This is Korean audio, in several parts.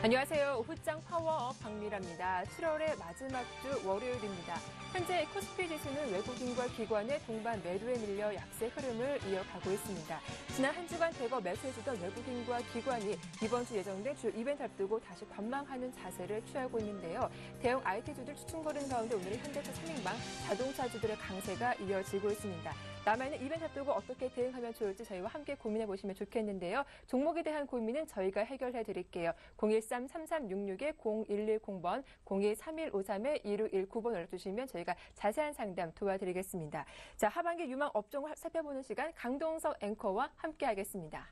안녕하세요. 후장 파워업 박미라입니다. 7월의 마지막 주 월요일입니다. 현재 코스피 지수는 외국인과 기관의 동반 매도에 밀려 약세 흐름을 이어가고 있습니다. 지난 한 주간 대거 매수해주던 외국인과 기관이 이번 주 예정된 주 이벤트 앞두고 다시 관망하는 자세를 취하고 있는데요. 대형 IT주들 추춤거리는 가운데 오늘은 현대차, 삼행방, 자동차주들의 강세가 이어지고 있습니다. 남아있는 이벤트 앞두고 어떻게 대응하면 좋을지 저희와 함께 고민해보시면 좋겠는데요. 종목에 대한 고민은 저희가 해결해드릴게요. 013-3366-0110번, 02-3153-2619번 연락주시면 저희가 자세한 상담 도와드리겠습니다. 자, 하반기 유망 업종을 살펴보는 시간 강동석 앵커와 함께하겠습니다.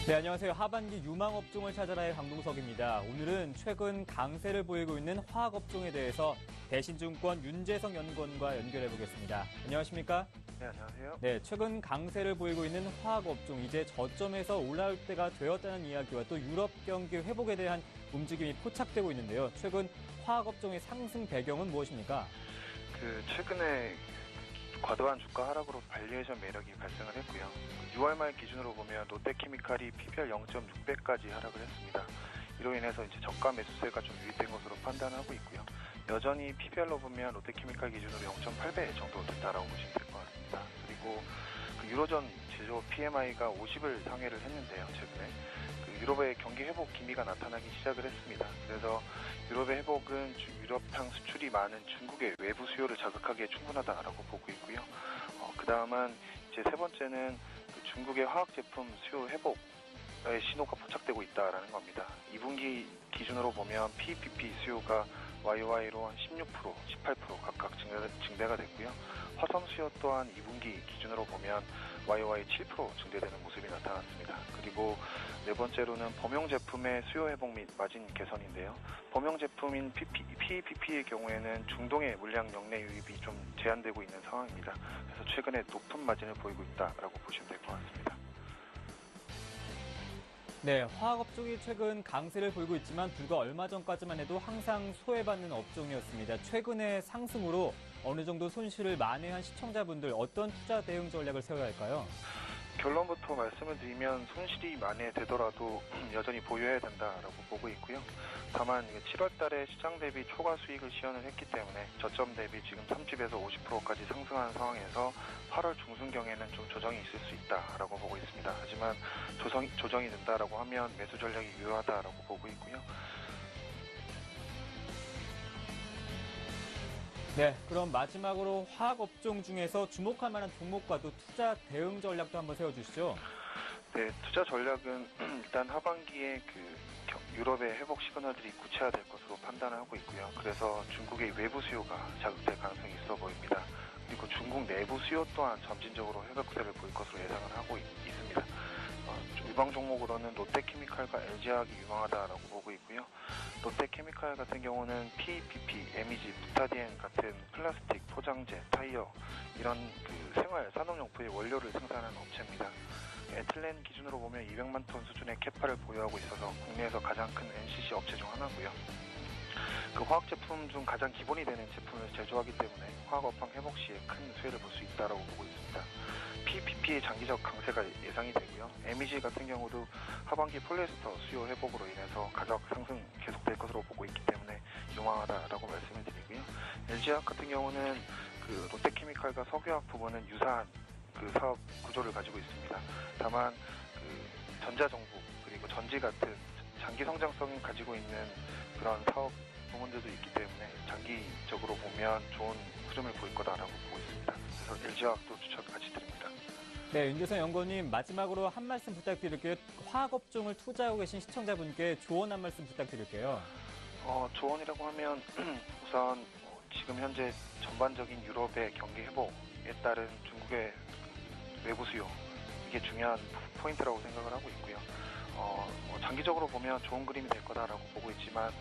네, 안녕하세요. 하반기 유망업종을 찾아라의 강동석입니다. 오늘은 최근 강세를 보이고 있는 화학업종에 대해서 대신증권 윤재성 연구원과 연결해보겠습니다. 안녕하십니까? 네, 안녕하세요. 네, 최근 강세를 보이고 있는 화학업종, 이제 저점에서 올라올 때가 되었다는 이야기와 또 유럽 경기 회복에 대한 움직임이 포착되고 있는데요. 최근 화학업종의 상승 배경은 무엇입니까? 최근에 과도한 주가 하락으로 발리에이션 매력이 발생을 했고요. 6월 말 기준으로 보면 롯데케미칼이 PBR 0.6배까지 하락을 했습니다. 이로 인해서 이제 저가 매수세가 좀 유입된 것으로 판단하고 있고요. 여전히 PBR로 보면 롯데케미칼 기준으로 0.8배 정도 된다라고 보시면 될 것 같습니다. 그리고 유로존 제조업 PMI가 50을 상회를 했는데요. 최근에 유럽의 경기 회복 기미가 나타나기 시작을 했습니다. 그래서 유럽의 회복은 유럽향 수출이 많은 중국의 외부 수요를 자극하기에 충분하다라고 보고 있고요. 그 다음은 이제 세 번째는 중국의 화학 제품 수요 회복의 신호가 포착되고 있다라는 겁니다. 2분기 기준으로 보면 PPP 수요가 YOY로 한 16%, 18% 각각 증대가 됐고요. 화성 수요 또한 2분기 기준으로 보면 YOY 7% 증대되는 모습이 나타났습니다. 그리고 네 번째로는 범용 제품의 수요 회복 및 마진 개선인데요. 범용 제품인 PPP의 경우에는 중동의 물량 역내 유입이 좀 제한되고 있는 상황입니다. 그래서 최근에 높은 마진을 보이고 있다라고 보시면 될 것 같습니다. 네, 화학업종이 최근 강세를 보이고 있지만 불과 얼마 전까지만 해도 항상 소외받는 업종이었습니다. 최근의 상승으로 어느 정도 손실을 만회한 시청자분들 어떤 투자 대응 전략을 세워야 할까요? 결론부터 말씀을 드리면 손실이 만회되더라도 여전히 보유해야 된다라고 보고 있고요. 다만 7월 달에 시장 대비 초과 수익을 시현을 했기 때문에 저점 대비 지금 30에서 50%까지 상승한 상황에서 8월 중순경에는 좀 조정이 있을 수 있다라고 보고 있습니다. 하지만 조정이 된다라고 하면 매수 전략이 유효하다라고 보고 있고요. 네, 그럼 마지막으로 화학업종 중에서 주목할 만한 종목과 또 투자 대응 전략도 한번 세워주시죠. 네, 투자 전략은 일단 하반기에 유럽의 회복 시그널들이 구체화될 것으로 판단을 하고 있고요. 그래서 중국의 외부 수요가 자극될 가능성이 있어 보입니다. 그리고 중국 내부 수요 또한 점진적으로 회복세를 보일 것으로 예상을 하고 있습니다. 유망 종목으로는 롯데케미칼과 LG화학이 유망하다라고 보고 있고요. 롯데케미칼 같은 경우는 PPP, MEG, 부타디엔 같은 플라스틱, 포장재, 타이어 이런 생활 산업용품의 원료를 생산하는 업체입니다. 에틸렌 기준으로 보면 200만 톤 수준의 캐파를 보유하고 있어서 국내에서 가장 큰 NCC 업체 중 하나고요. 화학 제품 중 가장 기본이 되는 제품을 제조하기 때문에 화학 업황 회복 시에 큰 수혜를 볼 수 있다고 보고 있습니다. PPP의 장기적 강세가 예상이 되고요. MEG 같은 경우도 하반기 폴리에스터 수요 회복으로 인해서 가격 상승 계속될 것으로 보고 있기 때문에 유망하다라고 말씀을 드리고요. LG화학 같은 경우는 롯데케미칼과 석유화학 부분은 유사한 사업 구조를 가지고 있습니다. 다만 전자정부 그리고 전지 같은 장기 성장성을 가지고 있는 그런 사업 부문들도 있기 때문에 장기적으로 보면 좋은 흐름을 보일 거다라고 보고 있습니다. 그래서 LG화학도 추천 같이 드립니다. 네, 윤재성 연구원님 마지막으로 한 말씀 부탁드릴게요. 화학업종을 투자하고 계신 시청자분께 조언 한 말씀 부탁드릴게요. 조언이라고 하면 우선 지금 현재 전반적인 유럽의 경기 회복에 따른 중국의 외부 수요 이게 중요한 포인트라고 생각을 하고 있고요. 장기적으로 보면 좋은 그림이 될 거다라고 보고 있지만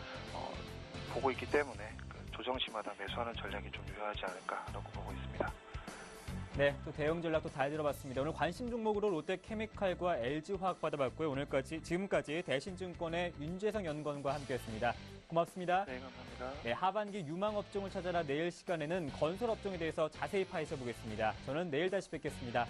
보고 있기 때문에 조정 시마다 매수하는 전략이 좀 유효하지 않을까라고 보고 있습니다. 네, 또 대응 전략도 잘 들어봤습니다. 오늘 관심 종목으로 롯데케미칼과 LG화학 받아봤고요. 지금까지 대신증권의 윤재성 연구원과 함께했습니다. 고맙습니다. 네, 감사합니다. 네, 하반기 유망업종을 찾아라 내일 시간에는 건설업종에 대해서 자세히 파헤쳐 보겠습니다. 저는 내일 다시 뵙겠습니다.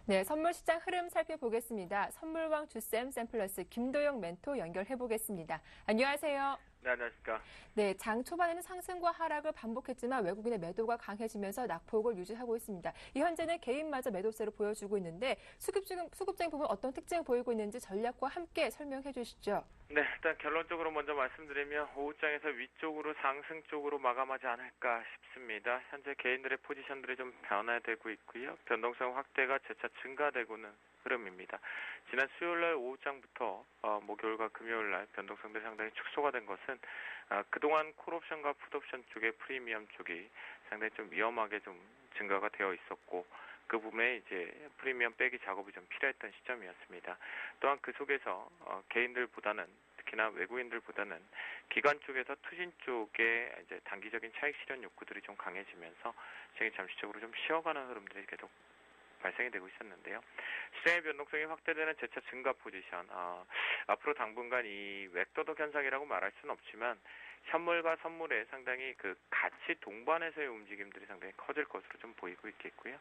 네, 선물 시장 흐름 살펴보겠습니다. 선물왕 주쌤 샘플러스 김도영 멘토 연결해 보겠습니다. 안녕하세요. 네, 안녕하십니까. 네, 장 초반에는 상승과 하락을 반복했지만 외국인의 매도가 강해지면서 낙폭을 유지하고 있습니다. 이 현재는 개인마저 매도세를 보여주고 있는데 수급적인 부분 어떤 특징을 보이고 있는지 전략과 함께 설명해 주시죠. 네, 일단 결론적으로 먼저 말씀드리면 오후장에서 위쪽으로 상승 쪽으로 마감하지 않을까 싶습니다. 현재 개인들의 포지션들이 좀 변화되고 있고요. 변동성 확대가 재차 증가되고는 흐름입니다. 지난 수요일날 오후장부터 목요일과 금요일날 변동성들이 상당히 축소가 된 것은 그동안 콜옵션과 풋옵션 쪽의 프리미엄 쪽이 상당히 좀 위험하게 좀 증가가 되어 있었고 그 부분에 이제 프리미엄 빼기 작업이 좀 필요했던 시점이었습니다. 또한 그 속에서 개인들보다는 특히나 외국인들보다는 기관 쪽에서 투신 쪽에 이제 단기적인 차익 실현 욕구들이 좀 강해지면서 시장이 잠시적으로 좀 쉬어가는 흐름들이 계속 발생이 되고 있었는데요. 시장의 변동성이 확대되는 재차 증가 포지션, 앞으로 당분간 이 웹도덕 현상이라고 말할 수는 없지만 현물과 선물의 상당히 그 가치 동반해서의 움직임들이 상당히 커질 것으로 좀 보이고 있겠고요.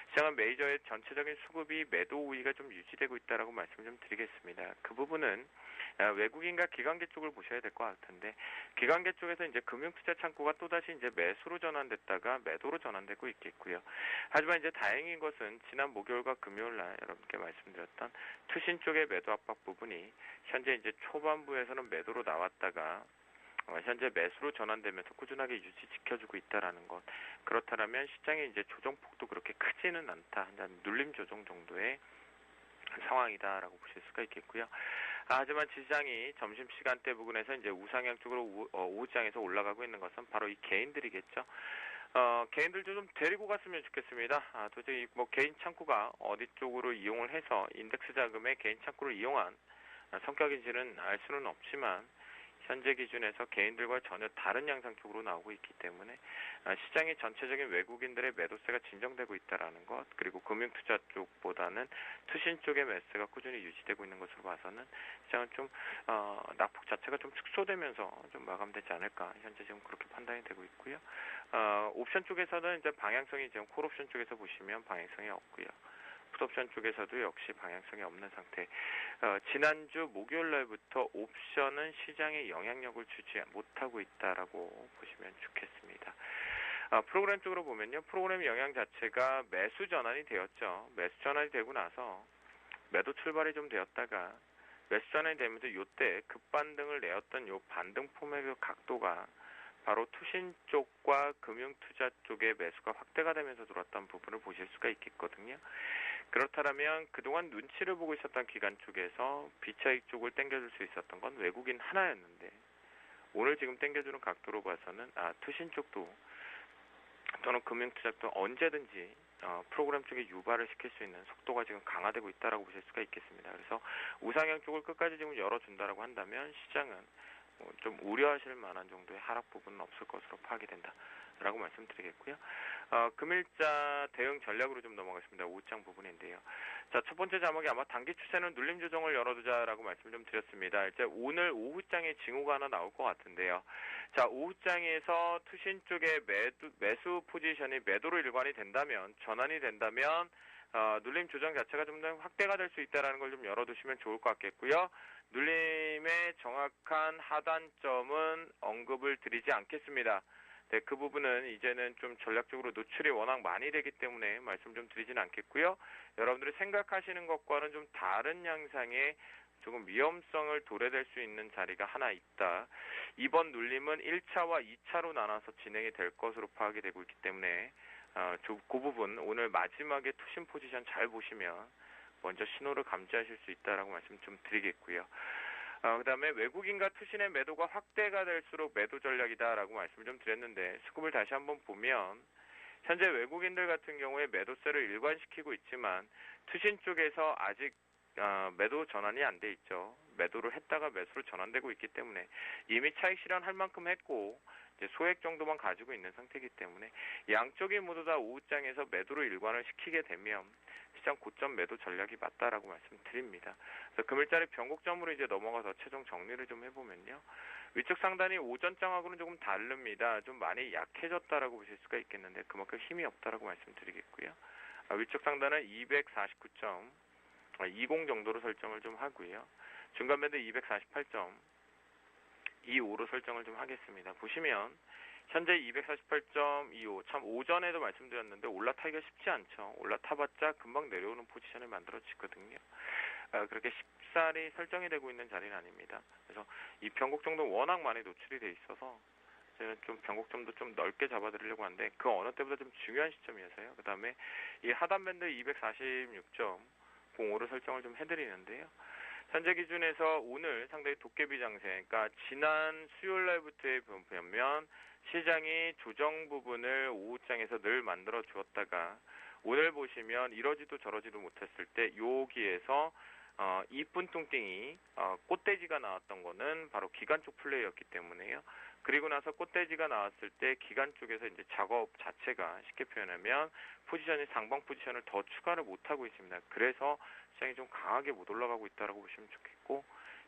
시장은 메이저의 전체적인 수급이 매도 우위가 좀 유지되고 있다라고 말씀을 좀 드리겠습니다. 그 부분은 외국인과 기관계 쪽을 보셔야 될 것 같은데 기관계 쪽에서 이제 금융투자 창구가 또다시 이제 매수로 전환됐다가 매도로 전환되고 있겠고요. 하지만 이제 다행인 것은 지난 목요일과 금요일날 여러분께 말씀드렸던 투신 쪽의 매도 압박 부분이 현재 이제 초반부에서는 매도로 나왔다가 현재 매수로 전환되면서 꾸준하게 지켜주고 있다라는 것. 그렇다면 시장의 이제 조정폭도 그렇게 크지는 않다. 한 눌림 조정 정도의 상황이다라고 보실 수가 있겠고요. 하지만 시장이 점심시간대 부근에서 이제 우상향 쪽으로 오후장에서 올라가고 있는 것은 바로 이 개인들이겠죠. 개인들도 좀 데리고 갔으면 좋겠습니다. 도저히 뭐 개인 창구가 어디 쪽으로 이용을 해서 인덱스 자금의 개인 창구를 이용한 성격인지는 알 수는 없지만 현재 기준에서 개인들과 전혀 다른 양상 쪽으로 나오고 있기 때문에 시장의 전체적인 외국인들의 매도세가 진정되고 있다라는 것, 그리고 금융투자 쪽보다는 투신 쪽의 매수가 꾸준히 유지되고 있는 것으로 봐서는 시장은 좀 낙폭 자체가 좀 축소되면서 좀 마감되지 않을까 현재 지금 그렇게 판단이 되고 있고요. 옵션 쪽에서는 이제 방향성이 지금 콜옵션 쪽에서 보시면 방향성이 없고요. 풋옵션 쪽에서도 역시 방향성이 없는 상태. 지난주 목요일 날부터 옵션은 시장에 영향력을 주지 못하고 있다라고 보시면 좋겠습니다. 프로그램 쪽으로 보면요. 프로그램 영향 자체가 매수 전환이 되었죠. 매수 전환이 되고 나서 매도 출발이 좀 되었다가 매수 전환이 되면서 이때 급반등을 내었던 요 반등 폼의 그 각도가 바로 투신 쪽과 금융투자 쪽의 매수가 확대가 되면서 들어왔던 부분을 보실 수가 있겠거든요. 그렇다면 그동안 눈치를 보고 있었던 기관 쪽에서 비차익 쪽을 당겨줄 수 있었던 건 외국인 하나였는데 오늘 지금 당겨주는 각도로 봐서는 투신 쪽도 또는 금융투자 쪽도 언제든지 프로그램 쪽에 유발을 시킬 수 있는 속도가 지금 강화되고 있다라고 보실 수가 있겠습니다. 그래서 우상향 쪽을 끝까지 지금 열어준다라고 한다면 시장은 좀 우려하실 만한 정도의 하락 부분은 없을 것으로 파악이 된다라고 말씀드리겠고요. 금일자 대응 전략으로 좀 넘어가겠습니다. 오후장 부분인데요. 자, 첫 번째 자막이 아마 단기 추세는 눌림 조정을 열어두자라고 말씀을 좀 드렸습니다. 이제 오늘 오후장에 징후가 하나 나올 것 같은데요. 자, 오후장에서 투신 쪽의 매수 포지션이 매도로 일관이 된다면, 전환이 된다면 눌림 조정 자체가 좀 더 확대가 될 수 있다는 걸 좀 열어두시면 좋을 것 같겠고요. 눌림의 정확한 하단점은 언급을 드리지 않겠습니다. 네, 그 부분은 이제는 좀 전략적으로 노출이 워낙 많이 되기 때문에 말씀 좀 드리지는 않겠고요. 여러분들이 생각하시는 것과는 좀 다른 양상의 조금 위험성을 도래될 수 있는 자리가 하나 있다. 이번 눌림은 1차와 2차로 나눠서 진행이 될 것으로 파악이 되고 있기 때문에 그 부분 오늘 마지막에 투신 포지션 잘 보시면 먼저 신호를 감지하실 수 있다라고 말씀 좀 드리겠고요. 그 다음에 외국인과 투신의 매도가 확대가 될수록 매도 전략이다라고 말씀을 좀 드렸는데 수급을 다시 한번 보면 현재 외국인들 같은 경우에 매도세를 일관시키고 있지만 투신 쪽에서 아직 매도 전환이 안 돼 있죠. 매도를 했다가 매수로 전환되고 있기 때문에 이미 차익 실현할 만큼 했고 이제 소액 정도만 가지고 있는 상태이기 때문에 양쪽이 모두 다 오후장에서 매도로 일관을 시키게 되면 시장 고점 매도 전략이 맞다라고 말씀드립니다. 그래서 금일자리 변곡점으로 이제 넘어가서 최종 정리를 좀 해보면요. 위쪽 상단이 오전장하고는 조금 다릅니다. 좀 많이 약해졌다라고 보실 수가 있겠는데 그만큼 힘이 없다라고 말씀드리겠고요. 위쪽 상단은 249.20 정도로 설정을 좀 하고요. 중간 밴드 248.25로 설정을 좀 하겠습니다. 보시면 현재 248.25, 참 오전에도 말씀드렸는데 올라타기가 쉽지 않죠. 올라타봤자 금방 내려오는 포지션을 만들어지거든요. 그렇게 쉽사리 설정이 되고 있는 자리는 아닙니다. 그래서 이 변곡점도 워낙 많이 노출이 돼 있어서 저는 좀 변곡점도 좀 넓게 잡아드리려고 하는데 그 어느 때보다 좀 중요한 시점이어서요. 그 다음에 이 하단 밴드 246.05로 설정을 좀 해드리는데요. 현재 기준에서 오늘 상당히 도깨비 장세, 그러니까 지난 수요일 날부터 보면 시장이 조정 부분을 오후장에서 늘 만들어 주었다가 오늘 보시면 이러지도 저러지도 못했을 때 여기에서 이쁜 뚱땡이 꽃돼지가 나왔던 거는 바로 기관 쪽 플레이였기 때문에요. 그리고 나서 꽃돼지가 나왔을 때 기관 쪽에서 이제 작업 자체가 쉽게 표현하면 포지션이 상방 포지션을 더 추가를 못하고 있습니다. 그래서 시장이 좀 강하게 못 올라가고 있다라고 보시면 좋겠고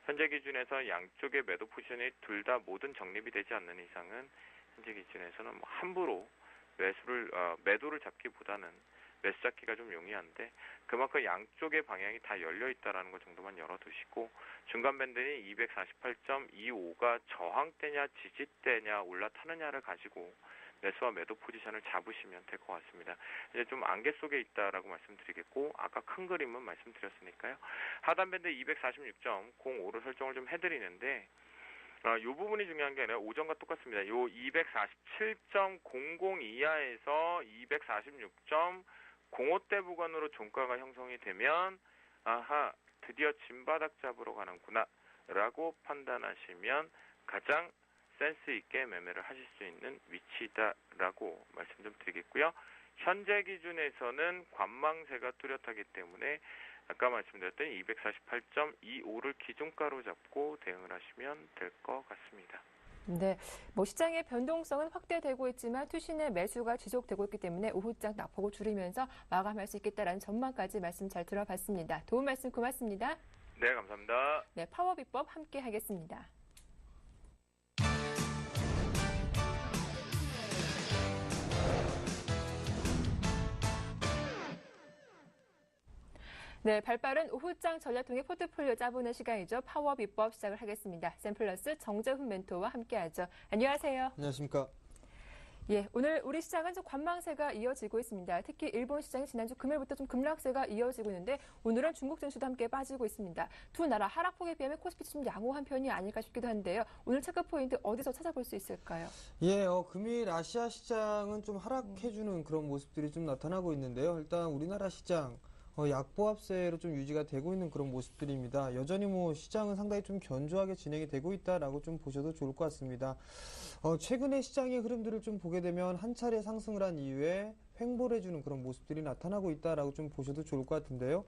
현재 기준에서 양쪽의 매도 포지션이 둘 다 모든 정립이 되지 않는 이상은 현재 기준에서는 뭐 함부로 매도를 잡기보다는 매수 잡기가 좀 용이한데 그만큼 양쪽의 방향이 다 열려 있다라는 것 정도만 열어두시고 중간 밴드는 248.25가 저항대냐 지지대냐 올라타느냐를 가지고 매수와 매도 포지션을 잡으시면 될 것 같습니다. 이제 좀 안개 속에 있다라고 말씀드리겠고 아까 큰 그림은 말씀드렸으니까요. 하단 밴드 246.05로 설정을 좀 해드리는데 이 부분이 중요한 게 아니라 오전과 똑같습니다. 요 247.00 이하에서 246.05대 구간으로 종가가 형성이 되면 아하 드디어 진바닥 잡으러 가는구나 라고 판단하시면 가장 센스 있게 매매를 하실 수 있는 위치다라고 말씀 좀 드리겠고요. 현재 기준에서는 관망세가 뚜렷하기 때문에 아까 말씀드렸던 248.25를 기준가로 잡고 대응을 하시면 될 것 같습니다. 네, 시장의 변동성은 확대되고 있지만 투신의 매수가 지속되고 있기 때문에 오후장 낙폭을 줄이면서 마감할 수 있겠다라는 전망까지 말씀 잘 들어봤습니다. 도움 말씀 고맙습니다. 네, 감사합니다. 네, 파워 비법 함께 하겠습니다. 네, 발빠른 오후장 전략통의 포트폴리오 짜보는 시간이죠. 파워 비법 시작을 하겠습니다. 샘플러스 정재훈 멘토와 함께하죠. 안녕하세요. 안녕하십니까. 예, 오늘 우리 시장은 좀 관망세가 이어지고 있습니다. 특히 일본 시장이 지난주 금요일부터 좀 급락세가 이어지고 있는데 오늘은 중국 증시도 함께 빠지고 있습니다. 두 나라 하락폭에 비하면 코스피 좀 양호한 편이 아닐까 싶기도 한데요. 오늘 체크 포인트 어디서 찾아볼 수 있을까요? 예, 금일 아시아 시장은 좀 하락해주는 그런 모습들이 좀 나타나고 있는데요. 일단 우리나라 시장 약보합세로 좀 유지가 되고 있는 그런 모습들입니다. 여전히 시장은 상당히 좀 견조하게 진행이 되고 있다라고 좀 보셔도 좋을 것 같습니다. 최근에 시장의 흐름들을 좀 보게 되면 한 차례 상승을 한 이후에 횡보를 해주는 그런 모습들이 나타나고 있다라고 좀 보셔도 좋을 것 같은데요.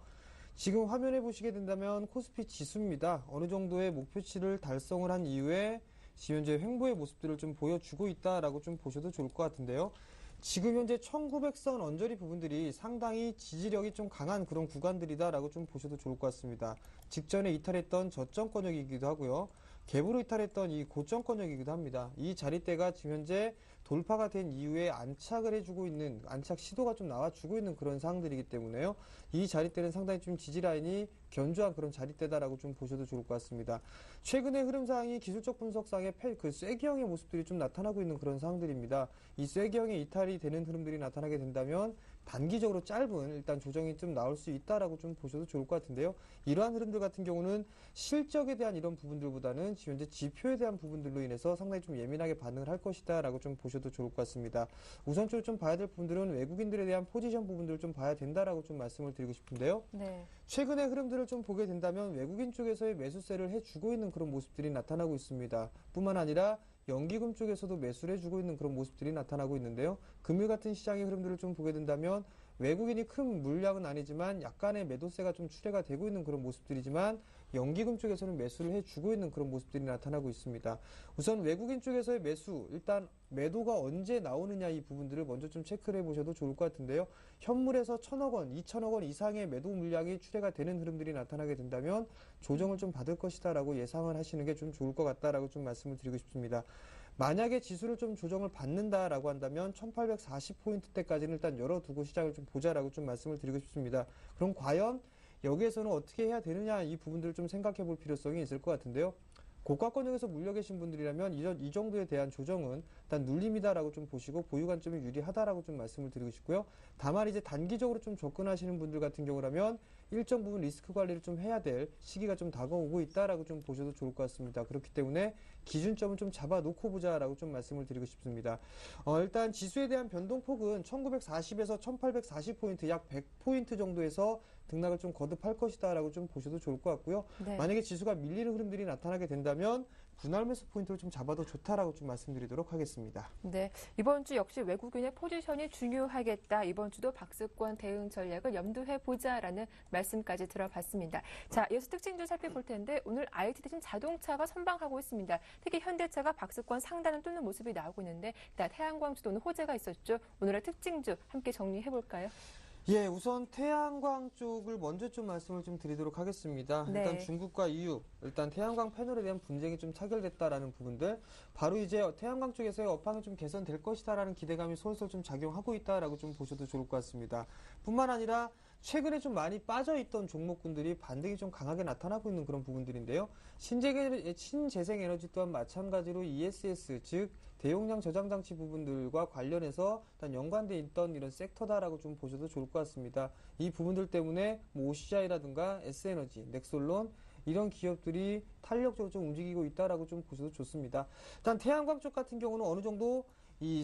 지금 화면에 보시게 된다면 코스피 지수입니다. 어느 정도의 목표치를 달성을 한 이후에 지금 현재 횡보의 모습들을 좀 보여주고 있다라고 좀 보셔도 좋을 것 같은데요. 지금 현재 1900선 언저리 부분들이 상당히 지지력이 좀 강한 그런 구간들이다라고 좀 보셔도 좋을 것 같습니다. 직전에 이탈했던 저점권역이기도 하고요. 갭으로 이탈했던 이 고점권역이기도 합니다. 이 자리대가 지금 현재 돌파가 된 이후에 안착을 해주고 있는, 안착 시도가 좀 나와주고 있는 그런 상황들이기 때문에요. 이 자리대는 상당히 좀 지지 라인이 견조한 그런 자리대다라고 좀 보셔도 좋을 것 같습니다. 최근의 흐름상이 기술적 분석상의 쐐기형의 모습들이 좀 나타나고 있는 그런 상황들입니다. 이 쐐기형의 이탈이 되는 흐름들이 나타나게 된다면 단기적으로 짧은 일단 조정이 좀 나올 수 있다라고 좀 보셔도 좋을 것 같은데요. 이러한 흐름들 같은 경우는 실적에 대한 이런 부분들보다는 지금 현재 지표에 대한 부분들로 인해서 상당히 좀 예민하게 반응을 할 것이다라고 좀 보셔도 좋을 것 같습니다. 우선적으로 좀 봐야 될 부분들은 외국인들에 대한 포지션 부분들을 좀 봐야 된다라고 좀 말씀을 드리고 싶은데요. 네. 최근의 흐름들을 좀 보게 된다면 외국인 쪽에서의 매수세를 해주고 있는 그런 모습들이 나타나고 있습니다. 뿐만 아니라 연기금 쪽에서도 매수를 해주고 있는 그런 모습들이 나타나고 있는데요. 금일 같은 시장의 흐름들을 좀 보게 된다면 외국인이 큰 물량은 아니지만 약간의 매도세가 좀 출회가 되고 있는 그런 모습들이지만 연기금 쪽에서는 매수를 해주고 있는 그런 모습들이 나타나고 있습니다. 우선 외국인 쪽에서의 매수, 일단 매도가 언제 나오느냐 이 부분들을 먼저 좀 체크를 해보셔도 좋을 것 같은데요. 현물에서 1,000억 원, 2,000억 원 이상의 매도 물량이 출회가 되는 흐름들이 나타나게 된다면 조정을 좀 받을 것이다라고 예상을 하시는 게 좀 좋을 것 같다라고 좀 말씀을 드리고 싶습니다. 만약에 지수를 좀 조정을 받는다라고 한다면 1840포인트대까지는 일단 열어두고 시장을 좀 보자라고 좀 말씀을 드리고 싶습니다. 그럼 과연 여기에서는 어떻게 해야 되느냐 이 부분들을 좀 생각해 볼 필요성이 있을 것 같은데요. 고가권역에서 물려 계신 분들이라면 이 정도에 대한 조정은 일단 눌림이다라고 좀 보시고 보유 관점이 유리하다라고 좀 말씀을 드리고 싶고요. 다만 이제 단기적으로 좀 접근하시는 분들 같은 경우라면 일정 부분 리스크 관리를 좀 해야 될 시기가 좀 다가오고 있다라고 좀 보셔도 좋을 것 같습니다. 그렇기 때문에 기준점은 좀 잡아놓고 보자라고 좀 말씀을 드리고 싶습니다. 일단 지수에 대한 변동폭은 1940에서 1840포인트 약 100포인트 정도에서 등락을 좀 거듭할 것이다라고 좀 보셔도 좋을 것 같고요. 네. 만약에 지수가 밀리는 흐름들이 나타나게 된다면 분할 매수 포인트를 좀 잡아도 좋다라고 좀 말씀드리도록 하겠습니다. 네, 이번 주 역시 외국인의 포지션이 중요하겠다. 이번 주도 박스권 대응 전략을 염두해 보자라는 말씀까지 들어봤습니다. 자, 이어서 특징주 살펴볼 텐데 오늘 IT 대신 자동차가 선방하고 있습니다. 특히 현대차가 박스권 상단을 뚫는 모습이 나오고 있는데 일단 태양광주도 오늘 호재가 있었죠. 오늘의 특징주 함께 정리해 볼까요? 예, 우선 태양광 쪽을 먼저 좀 말씀을 좀 드리도록 하겠습니다. 네. 일단 중국과 EU, 일단 태양광 패널에 대한 분쟁이 좀 차결됐다라는 부분들, 바로 이제 태양광 쪽에서의 업황이 좀 개선될 것이다라는 기대감이 솔솔 좀 작용하고 있다라고 좀 보셔도 좋을 것 같습니다. 뿐만 아니라 최근에 좀 많이 빠져있던 종목군들이 반등이 좀 강하게 나타나고 있는 그런 부분들인데요. 신재생에너지 또한 마찬가지로 ESS, 즉 대용량 저장장치 부분들과 관련해서 일단 연관돼 있던 이런 섹터다라고 좀 보셔도 좋을 것 같습니다. 이 부분들 때문에 뭐 OCI라든가 S에너지, 넥솔론 이런 기업들이 탄력적으로 좀 움직이고 있다라고 좀 보셔도 좋습니다. 일단 태양광 쪽 같은 경우는 어느 정도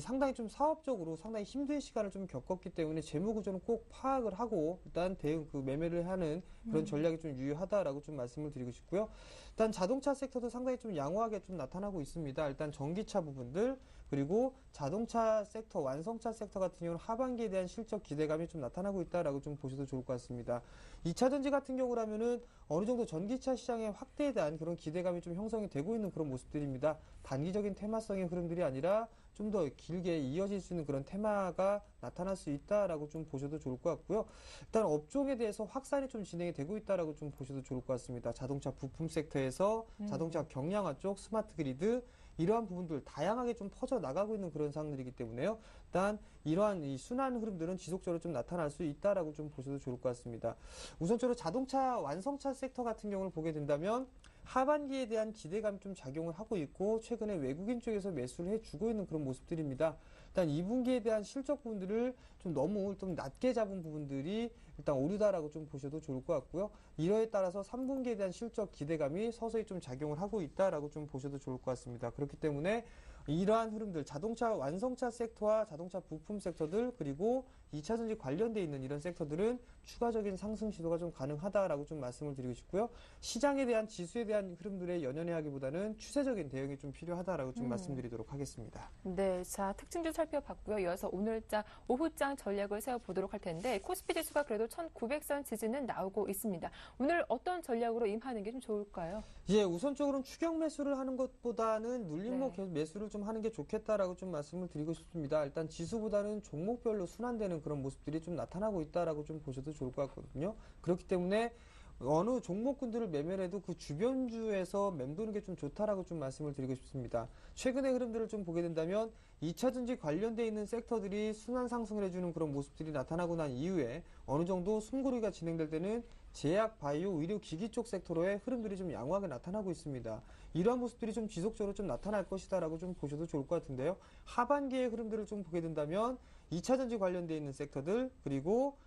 상당히 좀 사업적으로 상당히 힘든 시간을 좀 겪었기 때문에 재무 구조는 꼭 파악을 하고 일단 매매를 하는 그런 전략이 좀 유효하다라고 좀 말씀을 드리고 싶고요. 일단 자동차 섹터도 상당히 좀 양호하게 좀 나타나고 있습니다. 일단 전기차 부분들 그리고 자동차 섹터, 완성차 섹터 같은 경우는 하반기에 대한 실적 기대감이 좀 나타나고 있다라고 좀 보셔도 좋을 것 같습니다. 2차 전지 같은 경우라면은 어느 정도 전기차 시장의 확대에 대한 그런 기대감이 좀 형성이 되고 있는 그런 모습들입니다. 단기적인 테마성의 흐름들이 아니라 좀 더 길게 이어질 수 있는 그런 테마가 나타날 수 있다라고 좀 보셔도 좋을 것 같고요. 일단 업종에 대해서 확산이 좀 진행이 되고 있다라고 좀 보셔도 좋을 것 같습니다. 자동차 부품 섹터에서 자동차 경량화 쪽, 스마트 그리드 이러한 부분들 다양하게 좀 퍼져 나가고 있는 그런 상황들이기 때문에요. 일단 이러한 이 순환 흐름들은 지속적으로 좀 나타날 수 있다라고 좀 보셔도 좋을 것 같습니다. 우선적으로 자동차 완성차 섹터 같은 경우를 보게 된다면 하반기에 대한 기대감이 좀 작용을 하고 있고 최근에 외국인 쪽에서 매수를 해주고 있는 그런 모습들입니다. 일단 2분기에 대한 실적 부분들을 좀 너무 좀 낮게 잡은 부분들이 일단 오류다라고 좀 보셔도 좋을 것 같고요. 이러에 따라서 3분기에 대한 실적 기대감이 서서히 좀 작용을 하고 있다라고 좀 보셔도 좋을 것 같습니다. 그렇기 때문에 이러한 흐름들, 자동차 완성차 섹터와 자동차 부품 섹터들 그리고 2차 전지 관련돼 있는 이런 섹터들은 추가적인 상승 시도가 좀 가능하다라고 좀 말씀을 드리고 싶고요. 시장에 대한 지수에 대한 흐름들에 연연해하기보다는 추세적인 대응이 좀 필요하다라고 좀 말씀드리도록 하겠습니다. 네, 자 특징주 살펴봤고요. 이어서 오늘장, 오후장 전략을 세워보도록 할 텐데 코스피 지수가 그래도 1900선 지지는 나오고 있습니다. 오늘 어떤 전략으로 임하는 게 좀 좋을까요? 예, 우선적으로는 추격 매수를 하는 것보다는 눌림목 매수를 좀 하는 게 좋겠다라고 좀 말씀을 드리고 싶습니다. 일단 지수보다는 종목별로 순환되는 그런 모습들이 좀 나타나고 있다라고 좀 보셔도 좋을 것 같거든요. 그렇기 때문에 어느 종목군들을 매매를 해도 그 주변주에서 맴도는 게 좀 좋다라고 좀 말씀을 드리고 싶습니다. 최근의 흐름들을 좀 보게 된다면 2차 전지 관련돼 있는 섹터들이 순환 상승을 해주는 그런 모습들이 나타나고 난 이후에 어느 정도 숨고르기가 진행될 때는 제약, 바이오, 의료, 기기 쪽 섹터로의 흐름들이 좀 양호하게 나타나고 있습니다. 이러한 모습들이 좀 지속적으로 좀 나타날 것이다라고 좀 보셔도 좋을 것 같은데요. 하반기의 흐름들을 좀 보게 된다면 2차 전지 관련돼 있는 섹터들 그리고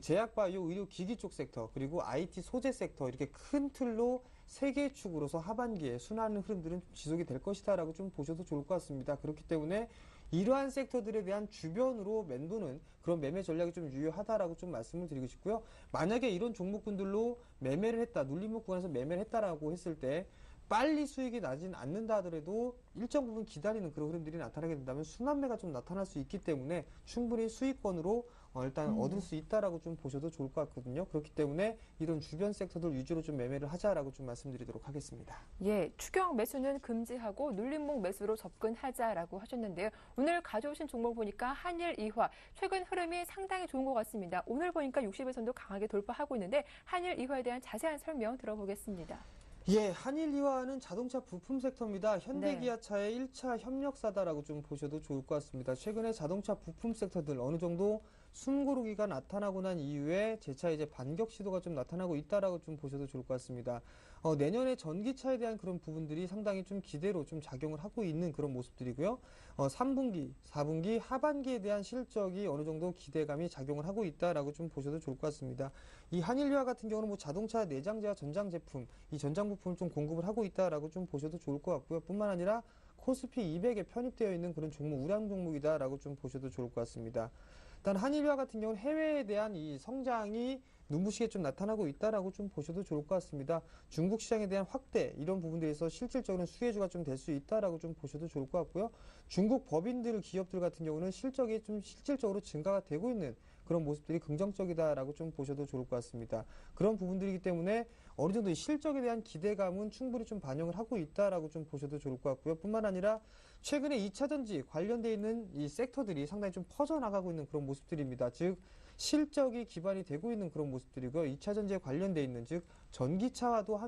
제약, 바이오, 의료, 기기 쪽 섹터 그리고 IT 소재 섹터 이렇게 큰 틀로 세 개의 축으로서 하반기에 순환하는 흐름들은 지속이 될 것이다라고 좀 보셔도 좋을 것 같습니다. 그렇기 때문에 이러한 섹터들에 대한 주변으로 맴도는 그런 매매 전략이 좀 유효하다라고 좀 말씀을 드리고 싶고요. 만약에 이런 종목군들로 매매를 했다, 눌림목 구간에서 매매를 했다라고 했을 때 빨리 수익이 나진 않는다 하더라도 일정 부분 기다리는 그런 흐름들이 나타나게 된다면 순환매가 좀 나타날 수 있기 때문에 충분히 수익권으로 일단 얻을 수 있다라고 좀 보셔도 좋을 것 같거든요. 그렇기 때문에 이런 주변 섹터들 위주로 좀 매매를 하자라고 좀 말씀드리도록 하겠습니다. 예, 추격 매수는 금지하고 눌림목 매수로 접근하자라고 하셨는데요. 오늘 가져오신 종목 보니까 한일 이화 최근 흐름이 상당히 좋은 것 같습니다. 오늘 보니까 60일선도 강하게 돌파하고 있는데 한일 이화에 대한 자세한 설명 들어보겠습니다. 예, 한일이화는 자동차 부품 섹터입니다. 현대기아차의 1차 협력사다라고 좀 보셔도 좋을 것 같습니다. 최근에 자동차 부품 섹터들 어느 정도 숨고르기가 나타나고 난 이후에 재차 이제 반격 시도가 좀 나타나고 있다라고 좀 보셔도 좋을 것 같습니다. 내년에 전기차에 대한 그런 부분들이 상당히 좀 기대로 좀 작용을 하고 있는 그런 모습들이고요. 3분기, 4분기, 하반기에 대한 실적이 어느 정도 기대감이 작용을 하고 있다라고 좀 보셔도 좋을 것 같습니다. 이 한일유화 같은 경우는 뭐 자동차 내장재와 전장 제품, 이 전장 부품을 좀 공급을 하고 있다라고 좀 보셔도 좋을 것 같고요. 뿐만 아니라 코스피 200에 편입되어 있는 그런 종목, 우량 종목이다라고 좀 보셔도 좋을 것 같습니다. 일단 한일유화 같은 경우는 해외에 대한 이 성장이 눈부시게 좀 나타나고 있다라고 좀 보셔도 좋을 것 같습니다. 중국 시장에 대한 확대 이런 부분들에서 실질적으로 수혜주가 좀 될 수 있다라고 좀 보셔도 좋을 것 같고요. 중국 법인들 기업들 같은 경우는 실적이 좀 실질적으로 증가가 되고 있는 그런 모습들이 긍정적이다라고 좀 보셔도 좋을 것 같습니다. 그런 부분들이기 때문에 어느 정도 이 실적에 대한 기대감은 충분히 좀 반영을 하고 있다라고 좀 보셔도 좋을 것 같고요. 뿐만 아니라 최근에 2차전지 관련되어 있는 이 섹터들이 상당히 좀 퍼져나가고 있는 그런 모습들입니다. 즉 실적이 기반이 되고 있는 그런 모습들이고요. 2차전지에 관련되어 있는 즉 전기차와도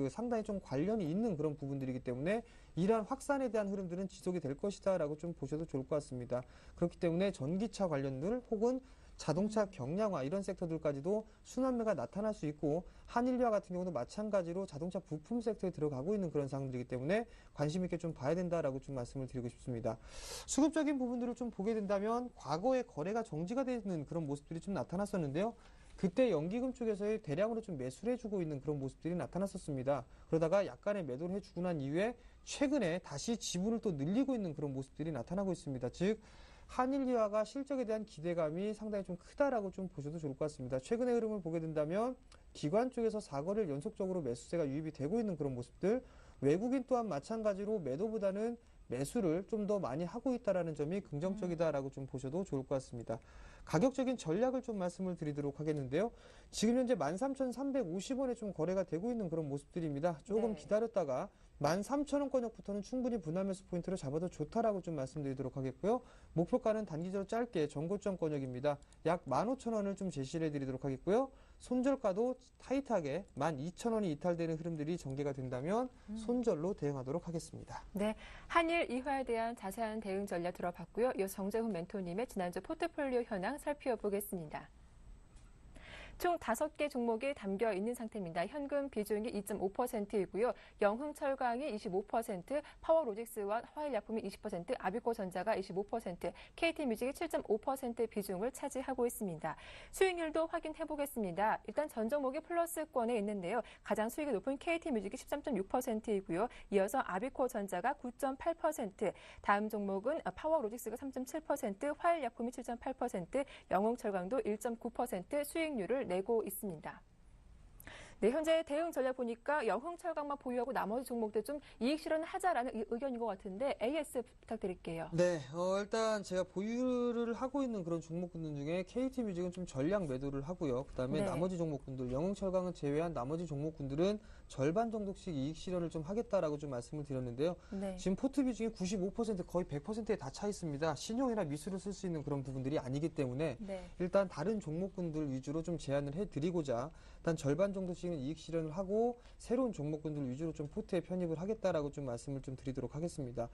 상당히 좀 관련이 있는 그런 부분들이기 때문에 이러한 확산에 대한 흐름들은 지속이 될 것이다라고 좀 보셔도 좋을 것 같습니다. 그렇기 때문에 전기차 관련들 혹은 자동차 경량화 이런 섹터들까지도 순환매가 나타날 수 있고 한일유화 같은 경우도 마찬가지로 자동차 부품 섹터에 들어가고 있는 그런 상황들이기 때문에 관심 있게 좀 봐야 된다라고 좀 말씀을 드리고 싶습니다. 수급적인 부분들을 좀 보게 된다면 과거에 거래가 정지가 되는 그런 모습들이 좀 나타났었는데요. 그때 연기금 쪽에서의 대량으로 좀 매수를 해주고 있는 그런 모습들이 나타났었습니다. 그러다가 약간의 매도를 해주고 난 이후에 최근에 다시 지분을 또 늘리고 있는 그런 모습들이 나타나고 있습니다. 즉 한일유화가 실적에 대한 기대감이 상당히 좀 크다라고 좀 보셔도 좋을 것 같습니다. 최근의 흐름을 보게 된다면 기관 쪽에서 4거래일 연속적으로 매수세가 유입이 되고 있는 그런 모습들, 외국인 또한 마찬가지로 매도보다는 매수를 좀 더 많이 하고 있다는 점이 긍정적이다라고 좀 보셔도 좋을 것 같습니다. 가격적인 전략을 좀 말씀을 드리도록 하겠는데요. 지금 현재 13,350원에 좀 거래가 되고 있는 그런 모습들입니다. 조금 기다렸다가 13,000원권역부터는 충분히 분할매수 포인트를 잡아도 좋다라고 좀 말씀드리도록 하겠고요. 목표가는 단기적으로 짧게 전고점권역입니다. 약 15,000원을 좀 제시를 해드리도록 하겠고요. 손절가도 타이트하게 12,000원이 이탈되는 흐름들이 전개가 된다면 손절로 대응하도록 하겠습니다. 네, 한일 이화에 대한 자세한 대응 전략 들어봤고요. 이어서 정재훈 멘토님의 지난주 포트폴리오 현황 살펴보겠습니다. 총 5개 종목이 담겨 있는 상태입니다. 현금 비중이 2.5%이고요. 영흥철강이 25%, 파워로직스와 화일약품이 20%, 아비코전자가 25%, KT뮤직이 7.5% 비중을 차지하고 있습니다. 수익률도 확인해 보겠습니다. 일단 전 종목이 플러스권에 있는데요. 가장 수익이 높은 KT뮤직이 13.6%이고요. 이어서 아비코전자가 9.8%, 다음 종목은 파워로직스가 3.7%, 화일약품이 7.8%, 영흥철강도 1.9% 수익률을 내고 있습니다. 네, 현재 대응 전략 보니까 영흥철강만 보유하고 나머지 종목들 좀 이익 실현하자라는 의견인 것 같은데 AS 부탁드릴게요. 네, 일단 제가 보유를 하고 있는 그런 종목군들 중에 KT뮤직은 좀 전량 매도를 하고요. 그다음에 나머지 종목군들, 영흥철강은 제외한 나머지 종목군들은 절반 정도씩 이익 실현을 좀 하겠다라고 좀 말씀을 드렸는데요. 지금 포트 비중이 95% 거의 100%에 다 차 있습니다. 신용이나 미수를 쓸 수 있는 그런 부분들이 아니기 때문에 일단 다른 종목군들 위주로 좀 제안을 해드리고자 일단 절반 정도씩은 이익 실현을 하고 새로운 종목군들 위주로 좀 포트에 편입을 하겠다라고 좀 말씀을 좀 드리도록 하겠습니다.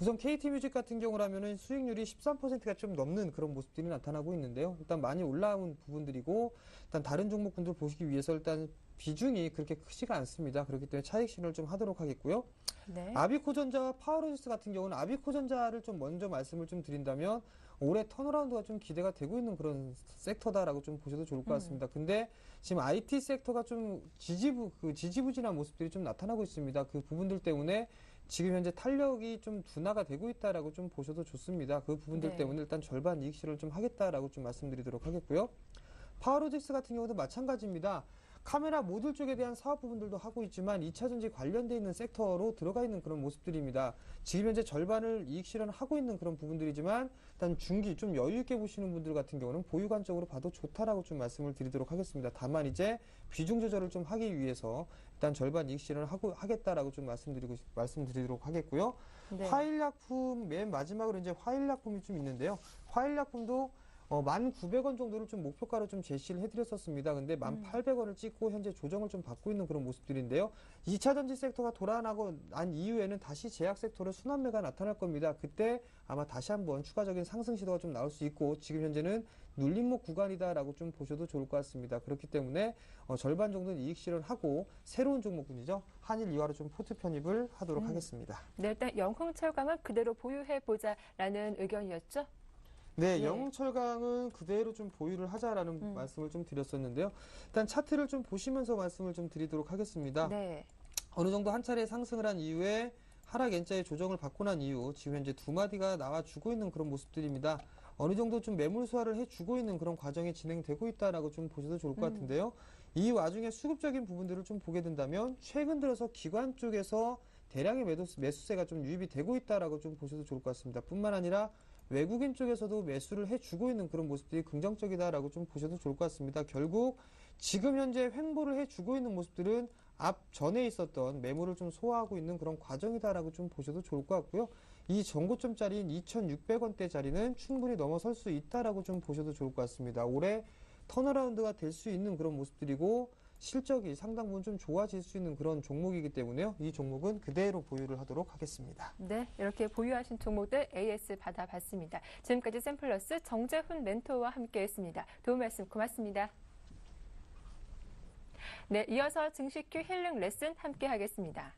우선 KT뮤직 같은 경우라면은 수익률이 13%가 좀 넘는 그런 모습들이 나타나고 있는데요. 일단 많이 올라온 부분들이고 일단 다른 종목군들 보시기 위해서 일단 비중이 그렇게 크지가 않습니다. 그렇기 때문에 차익 실현을 좀 하도록 하겠고요. 아비코전자와 파워로직스 같은 경우는 아비코전자를 좀 먼저 말씀을 좀 드린다면 올해 턴어라운드가 좀 기대가 되고 있는 그런 섹터다라고 좀 보셔도 좋을 것 같습니다. 근데 지금 IT 섹터가 좀 지지부진한 모습들이 좀 나타나고 있습니다. 그 부분들 때문에 지금 현재 탄력이 좀 둔화가 되고 있다라고 좀 보셔도 좋습니다. 그 부분들 때문에 일단 절반 이익 실현을 좀 하겠다라고 좀 말씀드리도록 하겠고요. 파워로직스 같은 경우도 마찬가지입니다. 카메라 모듈 쪽에 대한 사업 부분들도 하고 있지만 2차전지 관련되어 있는 섹터로 들어가 있는 그런 모습들입니다. 지금 현재 절반을 이익 실현하고 있는 그런 부분들이지만 일단 중기 좀 여유 있게 보시는 분들 같은 경우는 보유 관점으로 봐도 좋다라고 좀 말씀을 드리도록 하겠습니다. 다만 이제 비중 조절을 좀 하기 위해서 일단 절반 이익 실현을 하겠다라고 좀 말씀드리도록 하겠고요. 화일약품 맨 마지막으로 이제 화일약품이 좀 있는데요. 화일약품도 1,900원 정도를 좀 목표가로 좀 제시를 해드렸었습니다. 근데 1,800원을 찍고 현재 조정을 좀 받고 있는 그런 모습들인데요. 2차 전지 섹터가 돌아나고 난 이후에는 다시 제약 섹터로 순환매가 나타날 겁니다. 그때 아마 다시 한번 추가적인 상승 시도가 좀 나올 수 있고 지금 현재는 눌림목 구간이다라고 좀 보셔도 좋을 것 같습니다. 그렇기 때문에 절반 정도는 이익 실현하고 새로운 종목군이죠. 한일 이화로 좀 포트 편입을 하도록 하겠습니다. 네, 일단 영흥철강은 그대로 보유해보자라는 의견이었죠? 네, 네. 영흥철강은 그대로 좀 보유를 하자라는 말씀을 좀 드렸었는데요. 일단 차트를 좀 보시면서 말씀을 좀 드리도록 하겠습니다. 네. 어느 정도 한 차례 상승을 한 이후에 하락 N자의 조정을 받고 난 이후 지금 현재 두 마디가 나와주고 있는 그런 모습들입니다. 어느 정도 좀 매물 소화를 해주고 있는 그런 과정이 진행되고 있다라고 좀 보셔도 좋을 것 같은데요. 이 와중에 수급적인 부분들을 좀 보게 된다면 최근 들어서 기관 쪽에서 대량의 매수세가 좀 유입이 되고 있다라고 좀 보셔도 좋을 것 같습니다. 뿐만 아니라 외국인 쪽에서도 매수를 해주고 있는 그런 모습들이 긍정적이다라고 좀 보셔도 좋을 것 같습니다. 결국 지금 현재 횡보를 해주고 있는 모습들은 전에 있었던 매물을 좀 소화하고 있는 그런 과정이다라고 좀 보셔도 좋을 것 같고요. 이 전고점짜리인 2,600원대짜리는 충분히 넘어설 수 있다라고 좀 보셔도 좋을 것 같습니다. 올해 턴어라운드가 될 수 있는 그런 모습들이고 실적이 상당 부분 좀 좋아질 수 있는 그런 종목이기 때문에요. 이 종목은 그대로 보유를 하도록 하겠습니다. 네, 이렇게 보유하신 종목들 AS 받아봤습니다. 지금까지 샘플러스 정재훈 멘토와 함께했습니다. 도움 말씀 고맙습니다. 네, 이어서 증식큐 힐링 레슨 함께하겠습니다.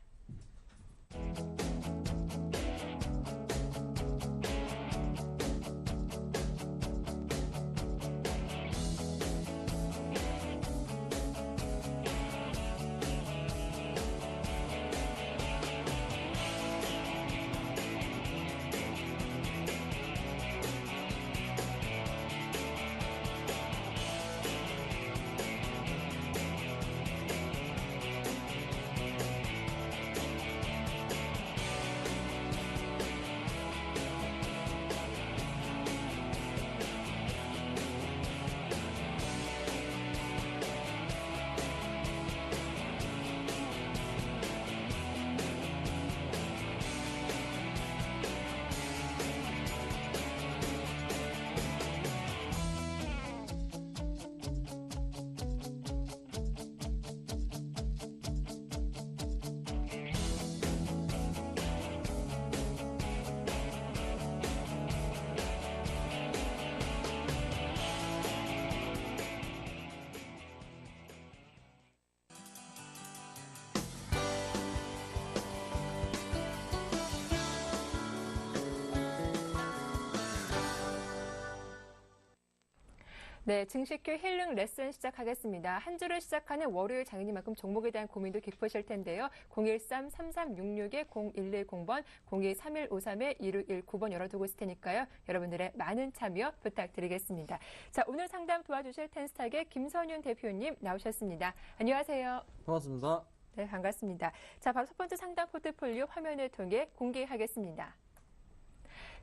네, 증식큐 힐링 레슨 시작하겠습니다. 한 주를 시작하는 월요일 장이니만큼 종목에 대한 고민도 깊으실 텐데요. 013-3366-0110번, 02-3153-2619번 열어두고 있을 테니까요. 여러분들의 많은 참여 부탁드리겠습니다. 자, 오늘 상담 도와주실 텐스탁의 김선윤 대표님 나오셨습니다. 안녕하세요. 반갑습니다. 네, 반갑습니다. 자, 바로 첫 번째 상담 포트폴리오 화면을 통해 공개하겠습니다.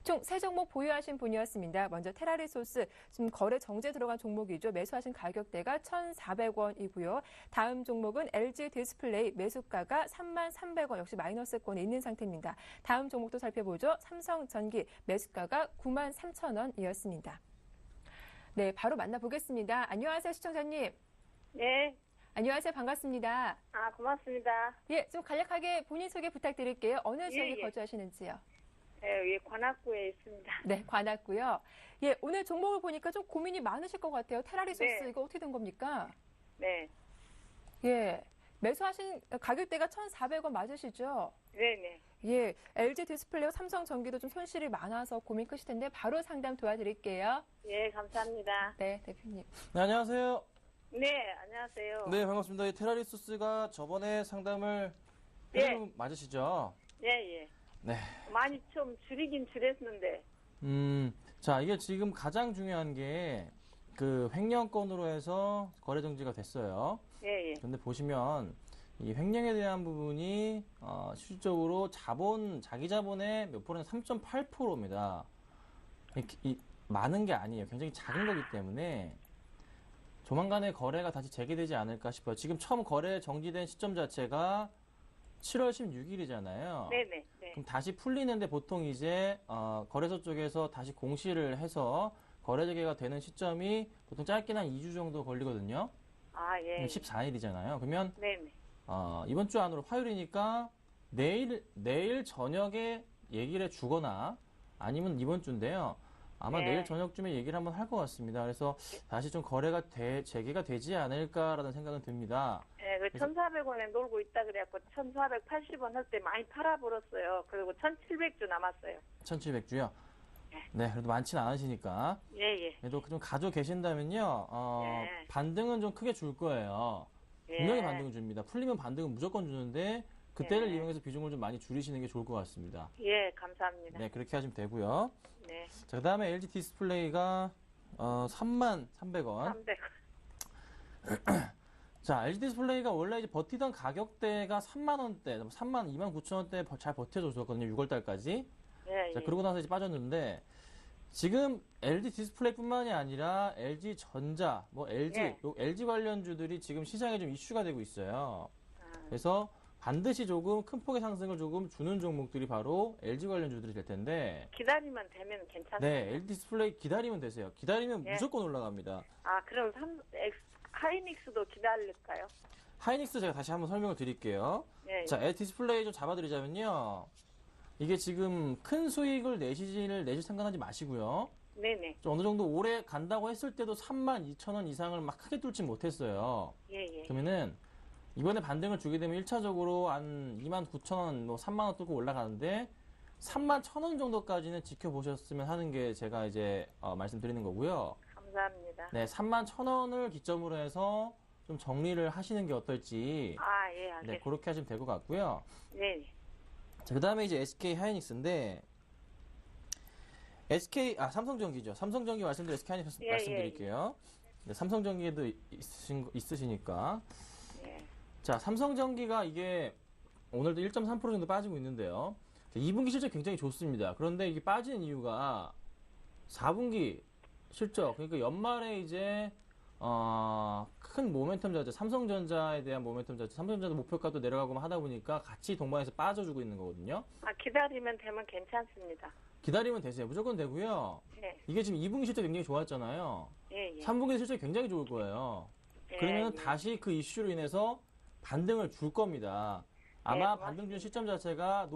총 3종목 보유하신 분이었습니다. 먼저 테라리소스, 지금 거래 정제 들어간 종목이죠. 매수하신 가격대가 1,400원이고요. 다음 종목은 LG 디스플레이, 매수가가 33,300원, 역시 마이너스권에 있는 상태입니다. 다음 종목도 살펴보죠. 삼성전기, 매수가가 93,000원이었습니다. 네, 바로 만나보겠습니다. 안녕하세요, 시청자님. 네. 안녕하세요, 반갑습니다. 아, 고맙습니다. 예, 좀 간략하게 본인 소개 부탁드릴게요. 어느 지역에 예. 거주하시는지요? 네, 여기 관악구에 있습니다. 네, 관악구요. 예, 오늘 종목을 보니까 좀 고민이 많으실 것 같아요. 테라리소스 네. 이거 어떻게 된 겁니까? 네. 예, 매수하신 가격대가 1,400원 맞으시죠? 네네. 예, LG 디스플레이와 삼성전기도 좀 손실이 많아서 고민 크실 텐데 바로 상담 도와드릴게요. 예, 감사합니다. 네, 대표님. 네, 안녕하세요. 네, 안녕하세요. 네, 반갑습니다. 이 테라리소스가 저번에 상담을 예. 해준 분 맞으시죠? 예, 예. 네. 많이 좀 줄이긴 줄였는데. 자, 이게 지금 가장 중요한 게 그 횡령건으로 해서 거래 정지가 됐어요. 예, 예. 근데 보시면 이 횡령에 대한 부분이 실질적으로 자기 자본의 몇 프로는 3.8%입니다. 많은 게 아니에요. 굉장히 작은 거기 때문에 조만간에 거래가 다시 재개되지 않을까 싶어요. 지금 처음 거래 정지된 시점 자체가 7월 16일이잖아요. 네네. 네. 그럼 다시 풀리는데 보통 이제 거래소 쪽에서 다시 공시를 해서 거래 재개가 되는 시점이 보통 짧게는 한 2주 정도 걸리거든요. 아, 예. 14일이잖아요. 그러면 네네. 이번 주 안으로 화요일이니까 내일 저녁에 얘기를 해주거나 아니면 이번 주인데요. 아마 네. 내일 저녁쯤에 얘기를 한번 할 것 같습니다. 그래서 다시 좀 거래가 재개가 되지 않을까라는 생각은 듭니다. 예, 그 1,400원에 놀고 있다 그래갖고 1,480원 할 때 많이 팔아버렸어요. 그리고 1,700주 남았어요. 1700주요? 네, 그래도 많지는 않으시니까. 예, 예. 그래도 좀 가지고 계신다면요, 예. 반등은 좀 크게 줄 거예요. 예. 분명히 반등을 줍니다. 풀리면 반등은 무조건 주는데, 그때를 예. 이용해서 비중을 좀 많이 줄이시는 게 좋을 것 같습니다. 예, 감사합니다. 네, 그렇게 하시면 되고요. 네. 자, 그 다음에 LG 디스플레이가 33,300원. 300. 자, LG 디스플레이가 원래 이제 버티던 가격대가 3만원대, 29,000원대 잘 버텨줬었거든요. 6월달까지. 예, 자, 예. 그러고 나서 이제 빠졌는데, 지금 LG 디스플레이뿐만이 아니라 LG 전자, 뭐 LG, 예. LG 관련주들이 지금 시장에 좀 이슈가 되고 있어요. 아, 그래서 반드시 조금 큰 폭의 상승을 조금 주는 종목들이 바로 LG 관련주들이 될 텐데, 기다리면 되면 괜찮습니다. 네, LG 디스플레이 기다리면 되세요. 기다리면 예. 무조건 올라갑니다. 아, 그럼 하이닉스도 기다릴까요? 하이닉스 제가 다시 한번 설명을 드릴게요. 예, 자, 디스플레이 좀 잡아드리자면요. 이게 지금 큰 수익을 내실 생각하지 마시고요. 네네. 좀 어느 정도 오래 간다고 했을 때도 32,000원 이상을 막 크게 뚫지 못했어요. 예, 예. 그러면은 이번에 반등을 주게 되면 1차적으로 한 29,000원, 뭐 3만원 뚫고 올라가는데 31,000원 정도까지는 지켜보셨으면 하는 게 제가 이제 말씀드리는 거고요. 감사합니다. 네, 31,000원을 기점으로 해서 좀 정리를 하시는 게 어떨지 아, 예, 네, 알겠습니다. 그렇게 하시면 될 것 같고요. 네. 자, 그 다음에 이제 SK 하이닉스인데, 삼성전기죠. 삼성전기 말씀드린 SK 하이닉스 예, 말씀드릴게요. 네, 삼성전기에도 있으시니까. 예. 자, 삼성전기가 이게 오늘도 1.3% 정도 빠지고 있는데요. 2분기 실적 굉장히 좋습니다. 그런데 이게 빠지는 이유가 4분기 실적, 그러니까 연말에 이제 큰 모멘텀 자체, 삼성전자에 대한 모멘텀 자체, 삼성전자 목표가도 내려가고 하다 보니까 같이 동반해서 빠져주고 있는 거거든요. 아, 기다리면 되면 괜찮습니다. 기다리면 되세요. 무조건 되고요. 예, 이게 지금 2분기 실적 굉장히 좋았잖아요. 예, 예. 3분기 실적 굉장히 좋을 거예요. 예, 그러면 예. 다시 그 이슈로 인해서 반등을 줄 겁니다. 아마 네, 반등 준 시점 자체가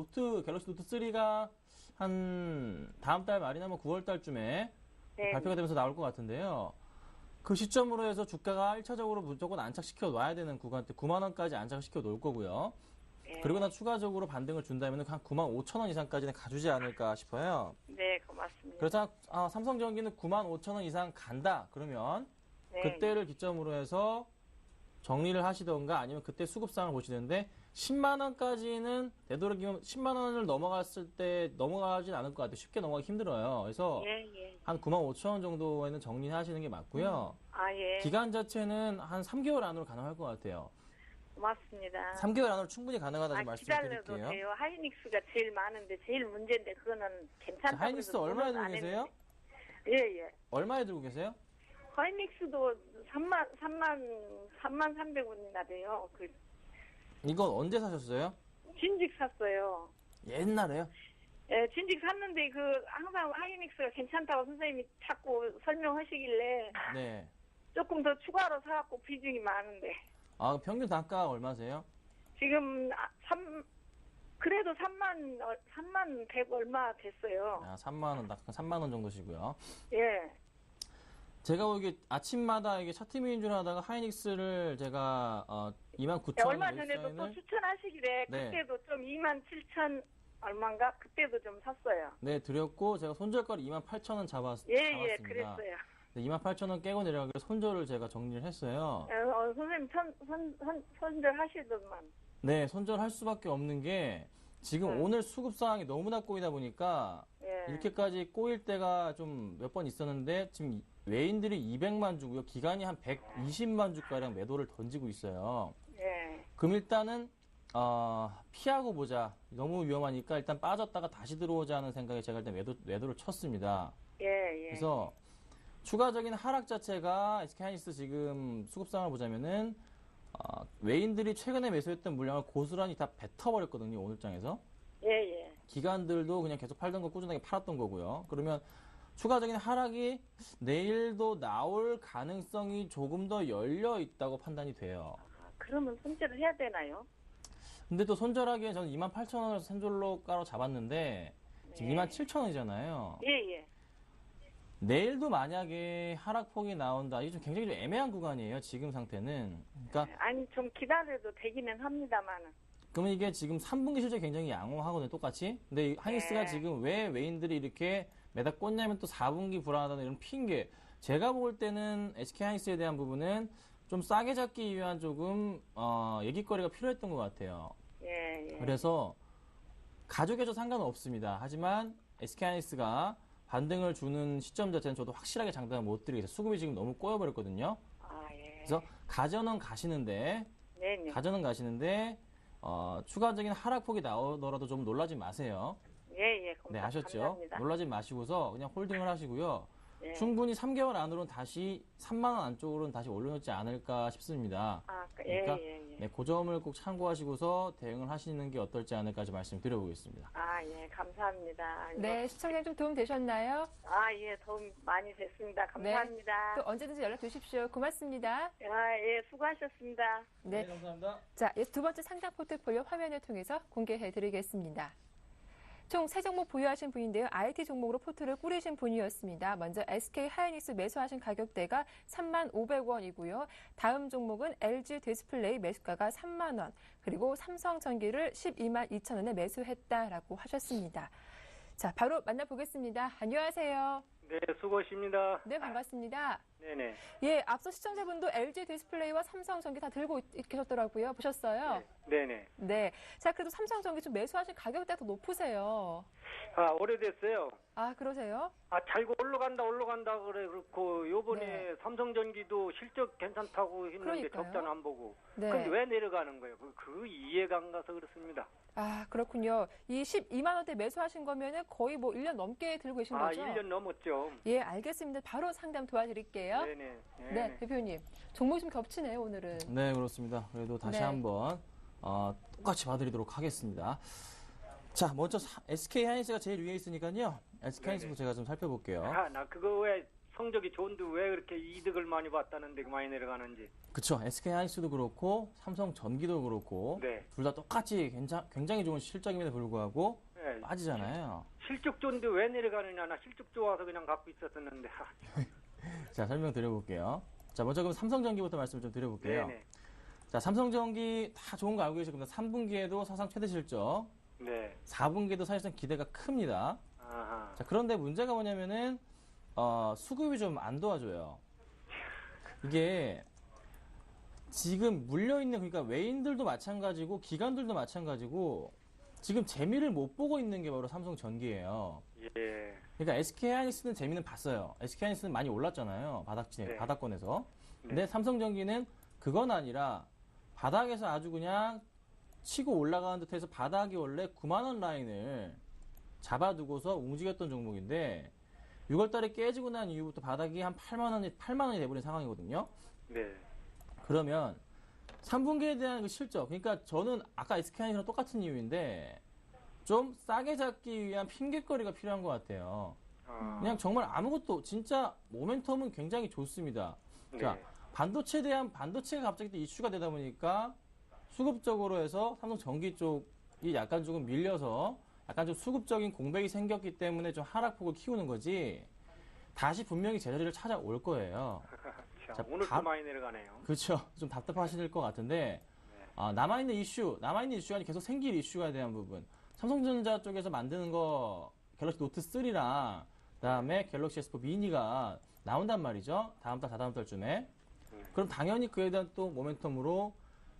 갤럭시 노트 3가 한 다음 달 말이나 뭐 9월 달쯤에 네. 발표가 되면서 나올 것 같은데요. 그 시점으로 해서 주가가 1차적으로 무조건 안착시켜 놔야 되는 구간대 9만 원까지 안착시켜 놓을 거고요. 예. 그리고 나 추가적으로 반등을 준다면 한 9만 5천 원 이상까지는 가주지 않을까 싶어요. 네, 고맙습니다. 그래서 삼성전기는 9만 5천 원 이상 간다. 그러면 네. 그때를 기점으로 해서 정리를 하시던가 아니면 그때 수급상을 보시는데 10만 원까지는 되도록이면 10만 원을 넘어갔을 때 넘어가진 않을 것 같아요. 쉽게 넘어가기 힘들어요. 그래서 예, 예. 한 9만 5천 원 정도에는 정리하시는 게 맞고요. 아, 예. 기간 자체는 한 3개월 안으로 가능할 것 같아요. 고맙습니다. 3개월 안으로 충분히 가능하다고 아, 기다려도 말씀드릴게요. 돼요. 하이닉스가 제일 많은데 제일 문제인데 그거는 괜찮다고. 자, 하이닉스 그래서 얼마에 돈은 들고 안 계세요? 했는데. 예, 예. 얼마에 들고 계세요? 하이닉스도 3,300원이나 돼요. 그 이건 언제 사셨어요? 진직 샀어요. 옛날에요? 예, 진직 샀는데 그 항상 하이닉스가 괜찮다고 선생님이 자꾸 설명하시길래 네. 조금 더 추가로 사갖고 비중이 많은데 평균 단가 얼마세요? 지금 그래도 3만 100 얼마 됐어요. 3만 원, 3만 원 정도시고요. 예. 제가 이게 아침마다 이게 차트미인 줄 하다가 하이닉스를 제가 29,000원 예, 얼마 전에도 또 추천하시길래 네. 그때도 좀 27,000 얼마인가 그때도 좀 샀어요. 네, 드렸고 제가 손절가를 28,000원 잡았습니다. 예, 그랬어요. 네, 28,000원 깨고 내려가기로 손절을 제가 정리를 했어요. 선생님 손절하시더만. 네, 손절할 수밖에 없는 게 지금 오늘 수급 상황이 너무나 꼬이다 보니까 예. 이렇게까지 꼬일 때가 좀 몇 번 있었는데 지금 외인들이 200만 주고요. 기간이 한 120만 주가량 매도를 던지고 있어요. 예. 그럼 일단은 피하고 보자. 너무 위험하니까 일단 빠졌다가 다시 들어오자 하는 생각에 제가 일단 매도를 쳤습니다. 예, 예. 그래서 추가적인 하락 자체가 SK 하이닉스 지금 수급상을 보자면은 외인들이 최근에 매수했던 물량을 고스란히 다 뱉어버렸거든요. 오늘장에서. 예, 예. 기관들도 그냥 계속 팔던 거 꾸준하게 팔았던 거고요. 그러면 추가적인 하락이 내일도 나올 가능성이 조금 더 열려 있다고 판단이 돼요. 그러면 손절을 해야 되나요? 근데 또 손절하기엔 저는 28,000원을 손절로가로 잡았는데 지금 네. 27,000원이잖아요. 예, 예. 내일도 만약에 하락폭이 나온다. 이게 좀 굉장히 좀 애매한 구간이에요. 지금 상태는. 그러니까 아니, 좀 기다려도 되기는 합니다만은. 그러면 이게 지금 3분기 실적이 굉장히 양호하거든요. 똑같이. 근데 이 하이닉스가 네. 지금 왜 외인들이 이렇게 매달 꽂냐면 또 4분기 불안하다는 이런 핑계. 제가 볼 때는 SK 하이닉스에 대한 부분은 좀 싸게 잡기 위한 조금 얘기거리가 필요했던 것 같아요. 예, 예. 그래서 가족에도 상관은 없습니다. 하지만 SK 하이닉스가 반등을 주는 시점 자체는 저도 확실하게 장담을 못 드리겠어요. 수급이 지금 너무 꼬여버렸거든요. 아, 예. 그래서 가전은 가시는데 네네. 추가적인 하락폭이 나오더라도 좀 놀라지 마세요. 예, 예. 네, 아셨죠? 감사합니다. 놀라지 마시고서 그냥 홀딩을 하시고요. 예. 충분히 3개월 안으로는 다시 3만 원 안쪽으로는 다시 올려놓지 않을까 싶습니다. 아, 예, 그러니까 예, 예. 네, 그 점을 꼭 참고하시고서 대응을 하시는 게 어떨지 않을까 좀 말씀드려보겠습니다. 아, 예. 감사합니다. 네, 시청자 좀 도움 되셨나요? 아, 예. 도움 많이 됐습니다. 감사합니다. 또 언제든지 연락 주십시오. 고맙습니다. 아, 예. 수고하셨습니다. 네. 감사합니다. 자, 두 번째 상담 포트폴리오 화면을 통해서 공개해 드리겠습니다. 총 3종목 보유하신 분인데요. IT 종목으로 포트를 꾸리신 분이었습니다. 먼저 SK 하이닉스 매수하신 가격대가 3,500원이고요. 다음 종목은 LG 디스플레이 매수가가 3만 원, 그리고 삼성전기를 12만 2천 원에 매수했다라고 하셨습니다. 자, 바로 만나보겠습니다. 안녕하세요. 네, 수고하십니다. 네, 반갑습니다. 네네. 예, 앞서 시청자분도 LG 디스플레이와 삼성전기 다 들고 계셨더라고요. 보셨어요? 네네. 네. 자, 그래도 삼성전기 좀 매수하신 가격대가 더 높으세요. 아, 오래됐어요. 아, 그러세요? 아, 잘고 올라간다 그래. 그렇고, 요번에 네. 삼성전기도 실적 괜찮다고 했는데 그러니까요. 적자는 안 보고. 네. 근데 왜 내려가는 거예요? 그 이해가 안 가서 그렇습니다. 아, 그렇군요. 이 12만 원대 매수하신 거면은 거의 뭐 1년 넘게 들고 계신 아, 거죠? 1년 넘었죠. 예, 알겠습니다. 바로 상담 도와드릴게요. 네네. 네, 대표님. 종목이 좀 겹치네요, 오늘은. 네, 그렇습니다. 그래도 다시 네. 한번 똑같이 봐드리도록 하겠습니다. 자, 먼저 SK 하이닉스가 제일 위에 있으니까요. SK 하이닉스부터 제가 좀 살펴볼게요. 아, 나 그거 왜 성적이 좋은데 왜 그렇게 이득을 많이 봤다는데 많이 내려가는지. 그쵸. SK 하이닉스도 그렇고 삼성전기도 그렇고 네. 둘 다 똑같이 굉장히 좋은 실적임에도 불구하고 네. 빠지잖아요. 실적 좋은데 왜 내려가느냐. 나 실적 좋아서 그냥 갖고 있었었는데. 자, 설명드려볼게요. 자, 먼저 그럼 삼성전기부터 말씀을 좀 드려볼게요. 네네. 자, 삼성전기 다 좋은 거 알고 계실 겁니다. 3분기에도 사상 최대 실적, 네. 4분기에도 사실상 기대가 큽니다. 아하. 자, 그런데 문제가 뭐냐면은 수급이 좀 안 도와줘요. 이게 지금 물려있는, 그러니까 외인들도 마찬가지고 기관들도 마찬가지고 지금 재미를 못 보고 있는 게 바로 삼성전기예요. 예. 그러니까 SK 하이닉스는 재미는 봤어요. SK 하이닉스는 많이 올랐잖아요. 네. 바닥권에서. 근데 네. 삼성전기는 그건 아니라 바닥에서 아주 그냥 치고 올라가는 듯해서 바닥이 원래 9만 원 라인을 잡아두고서 움직였던 종목인데 6월 달에 깨지고 난 이후부터 바닥이 한 8만 원이 돼버린 상황이거든요. 네. 그러면 3분기에 대한 그 실적, 그러니까 저는 아까 SK하이닉스랑 똑같은 이유인데 좀 싸게 잡기 위한 핑계거리가 필요한 것 같아요. 그냥 정말 아무것도, 진짜 모멘텀은 굉장히 좋습니다. 자, 네. 반도체가 갑자기 또 이슈가 되다 보니까 수급적으로 해서 삼성전기 쪽이 약간 조금 밀려서 약간 좀 수급적인 공백이 생겼기 때문에 좀 하락폭을 키우는 거지 다시 분명히 제자리를 찾아올 거예요. 자, 오늘 또 많이 내려가네요. 그렇죠. 좀 답답하실 것 같은데 남아있는 이슈가 계속 생길 이슈에 대한 부분, 삼성전자 쪽에서 만드는 거 갤럭시 노트 3랑 그다음에 갤럭시 S4 미니가 나온단 말이죠. 다음 달, 다다음 달쯤에. 그럼 당연히 그에 대한 또 모멘텀으로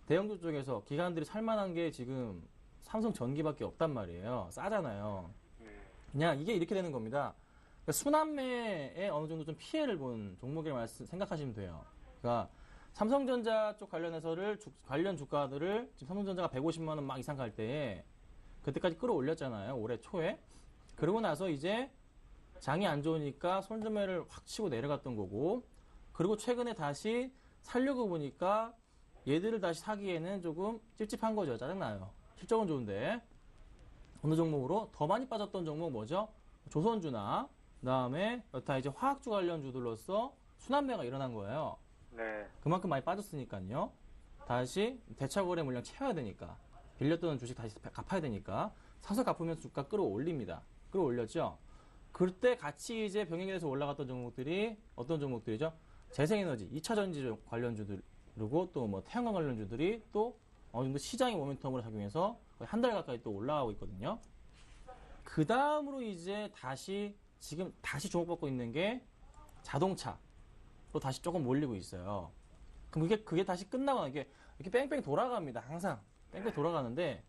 대형주 쪽에서 기관들이 살만한 게 지금 삼성전기밖에 없단 말이에요. 싸잖아요. 그냥 이게 이렇게 되는 겁니다. 그러니까 순환매에 어느 정도 좀 피해를 본 종목이라고 생각하시면 돼요. 그러니까 삼성전자 쪽 관련 주가들을 지금 삼성전자가 150만 원 막 이상 갈 때에 그때까지 끌어올렸잖아요. 올해 초에. 그러고 나서 이제 장이 안 좋으니까 손절매를 확 치고 내려갔던 거고, 그리고 최근에 다시 살려고 보니까 얘들을 다시 사기에는 조금 찝찝한 거죠. 짜증나요. 실적은 좋은데. 어느 종목으로 더 많이 빠졌던 종목 뭐죠? 조선주나 그다음에 여타 이제 화학주 관련주들로서 순환매가 일어난 거예요. 네. 그만큼 많이 빠졌으니까요. 다시 대차거래 물량 채워야 되니까 빌렸던 주식 다시 갚아야 되니까 사서 갚으면서 주가 끌어올립니다. 끌어올렸죠. 그때 같이 이제 병행해서 올라갔던 종목들이 어떤 종목들이죠? 재생에너지, 2차 전지 관련주들 그리고 또 뭐 태양광 관련주들이 또 어느 정도 시장의 모멘텀으로 작용해서 거의 한 달 가까이 또 올라가고 있거든요. 그 다음으로 이제 지금 다시 주목받고 있는 게 자동차로 다시 조금 몰리고 있어요. 그럼 그게 다시 끝나거나 이게 이렇게 뺑뺑 돌아갑니다. 항상 뺑뺑 돌아가는데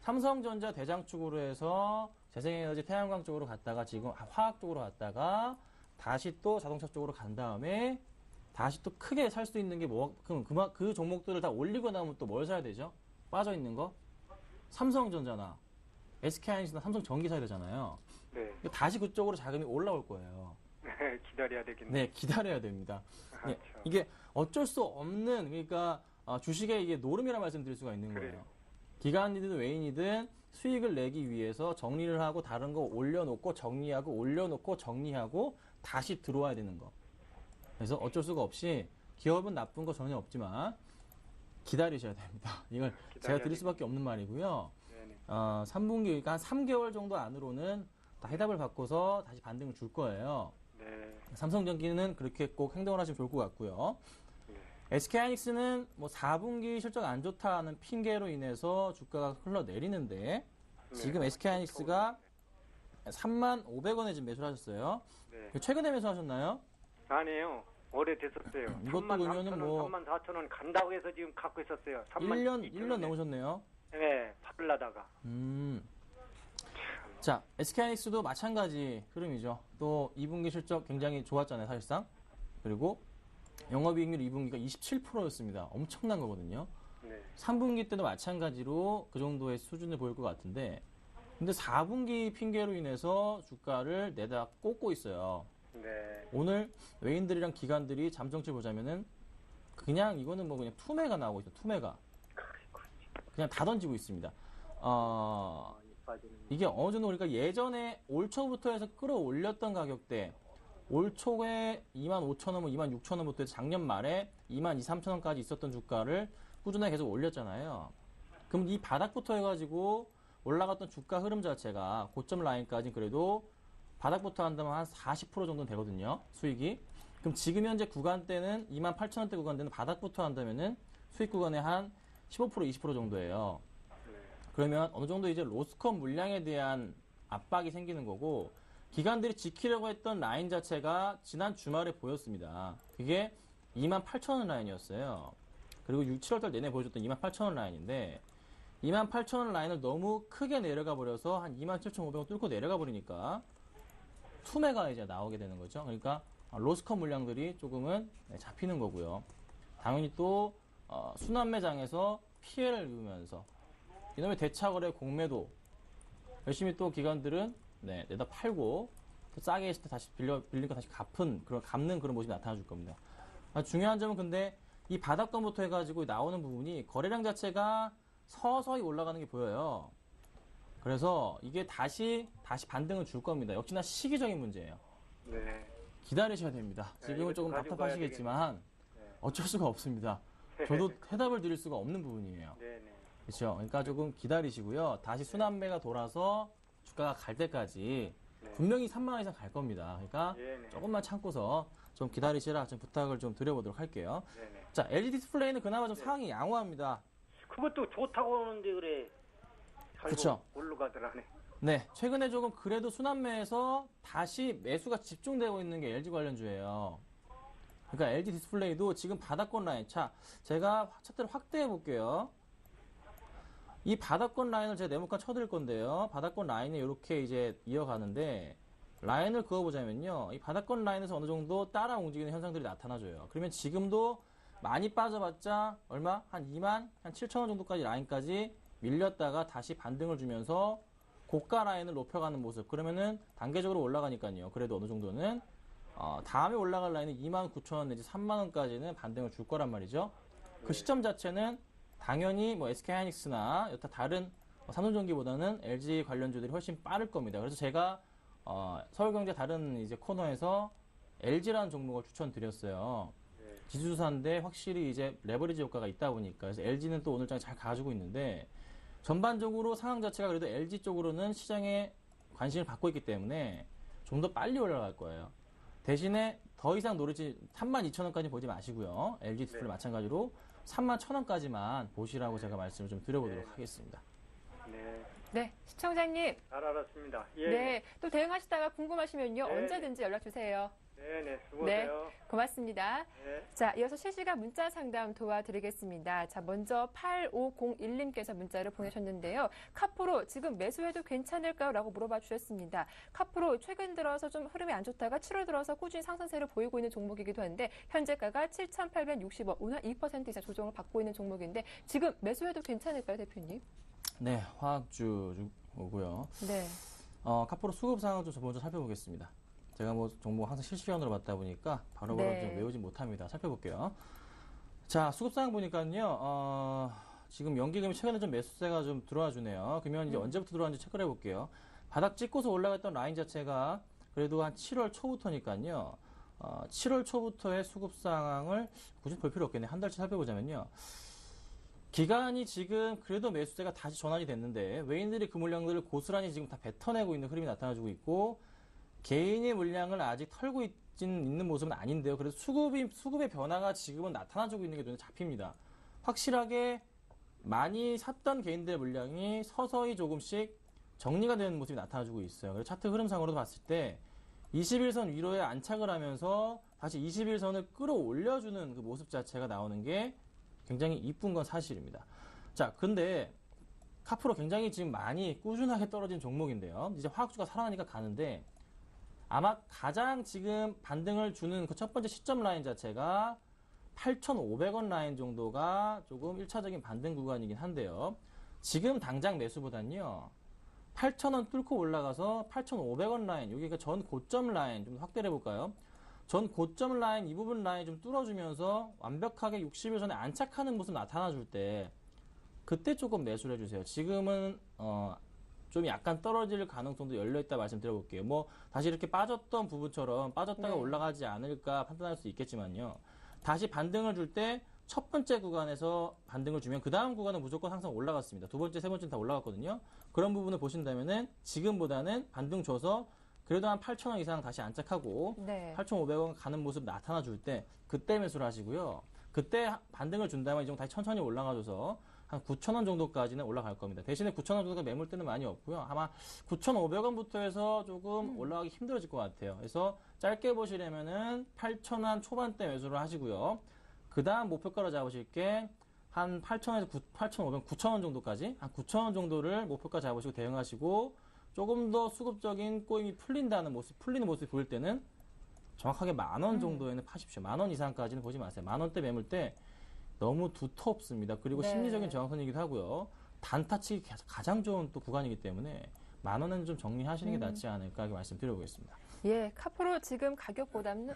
삼성전자 대장축으로 해서 재생에너지 태양광 쪽으로 갔다가 지금 화학 쪽으로 갔다가 다시 또 자동차 쪽으로 간 다음에 다시 또 크게 살 수 있는 게 그럼 그 종목들을 다 올리고 나면 또 뭘 사야 되죠? 빠져 있는 거? 삼성전자나 SK하이닉스나 삼성전기 사야 되잖아요. 네. 다시 그쪽으로 자금이 올라올 거예요. 네, 기다려야 되겠네요. 네, 기다려야 됩니다. 네, 참. 이게 어쩔 수 없는 그러니까 주식의 이게 노름이라 말씀드릴 수가 있는 거예요. 그래요. 기관이든 외인이든 수익을 내기 위해서 정리를 하고 다른 거 올려놓고 정리하고 올려놓고 정리하고 다시 들어와야 되는 거. 그래서 어쩔 수가 없이 기업은 나쁜 거 전혀 없지만 기다리셔야 됩니다. 이걸 제가 드릴 수밖에 없는 말이고요. 네네. 3분기, 그러니까 한 3개월 정도 안으로는 다 해답을 받고서 다시 반등을 줄 거예요. 네. 삼성전기는 그렇게 꼭 행동을 하시면 좋을 것 같고요. 네. SK하이닉스는 뭐 4분기 실적 안 좋다는 핑계로 인해서 주가가 흘러내리는데 지금 네. SK하이닉스가 35,500원에 지금 매수를 하셨어요. 네. 최근에 매수하셨나요? 아니에요. 오래됐었어요. 이것도 그러면은 뭐 34,000원 간다고 해서 지금 갖고 있었어요. 1년 넘으셨네요. 네, 팔라다가. 자, SK하이닉스도 마찬가지 흐름이죠. 또 2분기 실적 굉장히 좋았잖아요, 사실상. 그리고 영업이익률 2분기가 27%였습니다. 엄청난 거거든요. 네. 3분기 때도 마찬가지로 그 정도의 수준을 보일 것 같은데, 근데 4분기 핑계로 인해서 주가를 내다 꽂고 있어요. 네. 오늘 외인들이랑 기관들이 잠정치 보자면은 그냥 이거는 뭐 그냥 투매가 나오고 있어요. 투매가 그냥 다 던지고 있습니다. 이게 어느 정도 그러니까 예전에 올 초부터 해서 끌어올렸던 가격대 올 초에 25,000원, 26,000원부터 작년 말에 22,000~23,000원까지 있었던 주가를 꾸준하게 계속 올렸잖아요. 그럼 이 바닥부터 해가지고 올라갔던 주가 흐름 자체가 고점 라인까지 그래도 바닥부터 한다면 한 40% 정도는 되거든요. 수익이. 그럼 지금 현재 구간대는 28,000원대 구간대는 바닥부터 한다면은 수익 구간에 한 15%, 20% 정도예요. 그러면 어느 정도 이제 로스컷 물량에 대한 압박이 생기는 거고 기관들이 지키려고 했던 라인 자체가 지난 주말에 보였습니다. 그게 28,000원 라인이었어요. 그리고 6, 7월달 내내 보여줬던 28,000원 라인인데 28,000원 라인을 너무 크게 내려가 버려서 한 27,500원 뚫고 내려가 버리니까 투매가 이제 나오게 되는 거죠. 그러니까 로스컷 물량들이 조금은 잡히는 거고요. 당연히 또 순환매장에서 피해를 입으면서 이놈의 대차거래 공매도 열심히 또 기관들은 내다 팔고 또 싸게 했을 때 다시 빌린 거 다시 갚는 그런 모습이 나타나 줄 겁니다. 중요한 점은 근데 이 바닥권부터 해가지고 나오는 부분이 거래량 자체가 서서히 올라가는 게 보여요. 그래서 이게 다시 반등을 줄 겁니다. 역시나 시기적인 문제예요. 네. 기다리셔야 됩니다. 지금은 이거 조금 가지고 답답하시겠지만 네. 어쩔 수가 없습니다. 저도 해답을 드릴 수가 없는 부분이에요. 네네. 그렇죠. 그러니까 조금 기다리시고요. 다시 순환매가 돌아서 주가가 갈 때까지 네. 분명히 3만 원 이상 갈 겁니다. 그러니까 네네. 조금만 참고서 좀 기다리시라 좀 부탁을 좀 드려보도록 할게요. 네네. 자, LG 디스플레이는 그나마 좀 상황이 양호합니다. 그것도 좋다고 하는데 그래. 그쵸. 올라가더라네. 네, 최근에 조금 그래도 순환매에서 다시 매수가 집중되고 있는 게 LG 관련주예요. 그러니까 LG 디스플레이도 지금 바닥권 라인, 제가 차트를 확대해 볼게요. 이 바닥권 라인을 제가 네모칸 쳐드릴 건데요. 바닥권 라인이 이렇게 이제 이어가는데 라인을 그어보자면요. 이 바닥권 라인에서 어느 정도 따라 움직이는 현상들이 나타나줘요. 그러면 지금도 많이 빠져봤자 얼마? 한 27,000원 정도까지 라인까지 밀렸다가 다시 반등을 주면서 고가 라인을 높여가는 모습. 그러면은 단계적으로 올라가니까요. 그래도 어느 정도는 다음에 올라갈 라인은 29,000원 내지 3만원까지는 반등을 줄 거란 말이죠. 그 시점 자체는 당연히 뭐 SK하이닉스나 여타 다른 삼성전기보다는 LG 관련주들이 훨씬 빠를 겁니다. 그래서 제가 서울경제 다른 이제 코너에서 LG라는 종목을 추천드렸어요. 지수조사인데 확실히 이제 레버리지 효과가 있다 보니까 그래서 LG는 또 오늘장 잘 가지고 있는데 전반적으로 상황 자체가 그래도 LG 쪽으로는 시장에 관심을 받고 있기 때문에 좀 더 빨리 올라갈 거예요. 대신에 더 이상 노리지 32,000원까지 보지 마시고요. LG 디스플레이 마찬가지로 31,000원까지만 보시라고 제가 말씀을 좀 드려보도록 하겠습니다. 네. 네, 시청자님. 잘 알았습니다. 예. 네, 또 대응하시다가 궁금하시면요. 네. 언제든지 연락 주세요. 네, 수고하세요. 고맙습니다. 네. 자, 이어서 실시간 문자 상담 도와드리겠습니다. 자, 먼저 8501님께서 문자를 보내셨는데요. 카프로 지금 매수해도 괜찮을까요? 라고 물어봐 주셨습니다. 카프로 최근 들어서 좀 흐름이 안 좋다가 7월 들어서 꾸준히 상승세를 보이고 있는 종목이기도 한데 현재가가 7,860원, 오늘 2% 이상 조정을 받고 있는 종목인데 지금 매수해도 괜찮을까요, 대표님? 네, 화학주고요. 네. 카프로 수급 상황 좀 먼저 살펴보겠습니다. 제가 뭐 종목 항상 실시간으로 봤다 보니까 바로바로 네. 좀 외우지 못합니다. 살펴볼게요. 자, 수급 상황 보니까요. 지금 연기금이 최근에 좀 매수세가 좀 들어와 주네요. 그러면 이제 언제부터 들어왔는지 체크를 해볼게요. 바닥 찍고서 올라갔던 라인 자체가 그래도 한 7월 초부터니까요. 7월 초부터의 수급 상황을 굳이 볼 필요 없겠네. 한 달치 살펴보자면요. 기간이 지금 그래도 매수세가 다시 전환이 됐는데 외인들이 그 물량들을 고스란히 지금 다 뱉어내고 있는 흐름이 나타나주고 있고 개인의 물량을 아직 털고 있는 모습은 아닌데요. 그래서 수급의 변화가 지금은 나타나주고 있는 게 눈에 잡힙니다. 확실하게 많이 샀던 개인들의 물량이 서서히 조금씩 정리가 되는 모습이 나타나주고 있어요. 그래서 차트 흐름상으로 봤을 때 21선 위로에 안착을 하면서 다시 21선을 끌어올려주는 그 모습 자체가 나오는 게 굉장히 이쁜 건 사실입니다. 자, 근데 카프로 굉장히 지금 많이 꾸준하게 떨어진 종목인데요. 이제 화학주가 살아나니까 가는데 아마 가장 지금 반등을 주는 그 첫 번째 시점 라인 자체가 8,500원 라인 정도가 조금 1차적인 반등 구간이긴 한데요. 지금 당장 매수보다는요. 8,000원 뚫고 올라가서 8,500원 라인, 여기가 전 고점 라인 좀 확대를 해볼까요? 전 고점 라인, 이 부분 라인 좀 뚫어주면서 완벽하게 60일 전에 안착하는 모습 나타나줄 때 그때 조금 매수를 해주세요. 지금은 좀 약간 떨어질 가능성도 열려있다 말씀드려볼게요. 뭐 다시 이렇게 빠졌던 부분처럼 빠졌다가 올라가지 않을까 판단할 수 있겠지만요. 다시 반등을 줄 때 첫 번째 구간에서 반등을 주면 그 다음 구간은 무조건 항상 올라갔습니다. 두 번째, 세 번째는 다 올라갔거든요. 그런 부분을 보신다면은 지금보다는 반등 줘서 그래도 한 8,000원 이상 다시 안착하고 8,500원 가는 모습 나타나 줄 때 그때 매수를 하시고요. 그때 반등을 준다면 이 정도 다시 천천히 올라가줘서 한 9,000원 정도까지는 올라갈 겁니다. 대신에 9,000원 정도가 매물대는 많이 없고요. 아마 9,500원부터 해서 조금 올라가기 힘들어질 것 같아요. 그래서 짧게 보시려면은 8,000원 초반대 매수를 하시고요. 그 다음 목표가로 잡으실 게 한 8,000원에서 8,500원, 9,000원 정도까지 한 9,000원 정도를 목표가 잡으시고 대응하시고 조금 더 수급적인 꼬임이 풀리는 모습이 보일 때는 정확하게 10,000원 정도에는 파십시오. 10,000원 이상까지는 보지 마세요. 10,000원대 매물대 너무 두텁습니다. 그리고 심리적인 저항선이기도 하고요. 단타치기 가장 좋은 또 구간이기 때문에 10,000원은 좀 정리하시는 게 낫지 않을까 하게 말씀드려보겠습니다. 예, 카프로 지금 가격보다는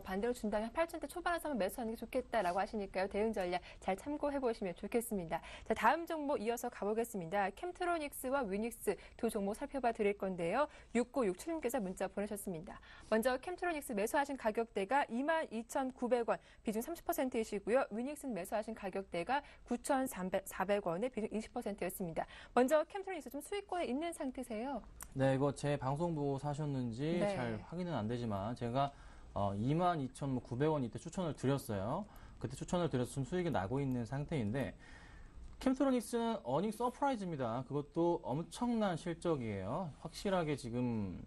반대로 준다면 8,000대 초반에 사면 매수하는 게 좋겠다라고 하시니까요. 대응 전략 잘 참고해 보시면 좋겠습니다. 자, 다음 종목 이어서 가보겠습니다. 캠트로닉스와 위닉스 두 종목 살펴봐 드릴 건데요. 6967님께서 문자 보내셨습니다. 먼저 캠트로닉스 매수하신 가격대가 22,900원, 비중 30%이시고요. 위닉스는 매수하신 가격대가 9,400원에 비중 20%였습니다. 먼저 캠트로닉스 좀 수익권에 있는 상태세요? 네, 이거 제 방송 보고 사셨는지 잘 확인은 안 되지만 제가 22,900원 이때 추천을 드렸어요. 그때 추천을 드려서 좀 수익이 나고 있는 상태인데 캠트로닉스는 어닝 서프라이즈입니다. 그것도 엄청난 실적이에요. 확실하게 지금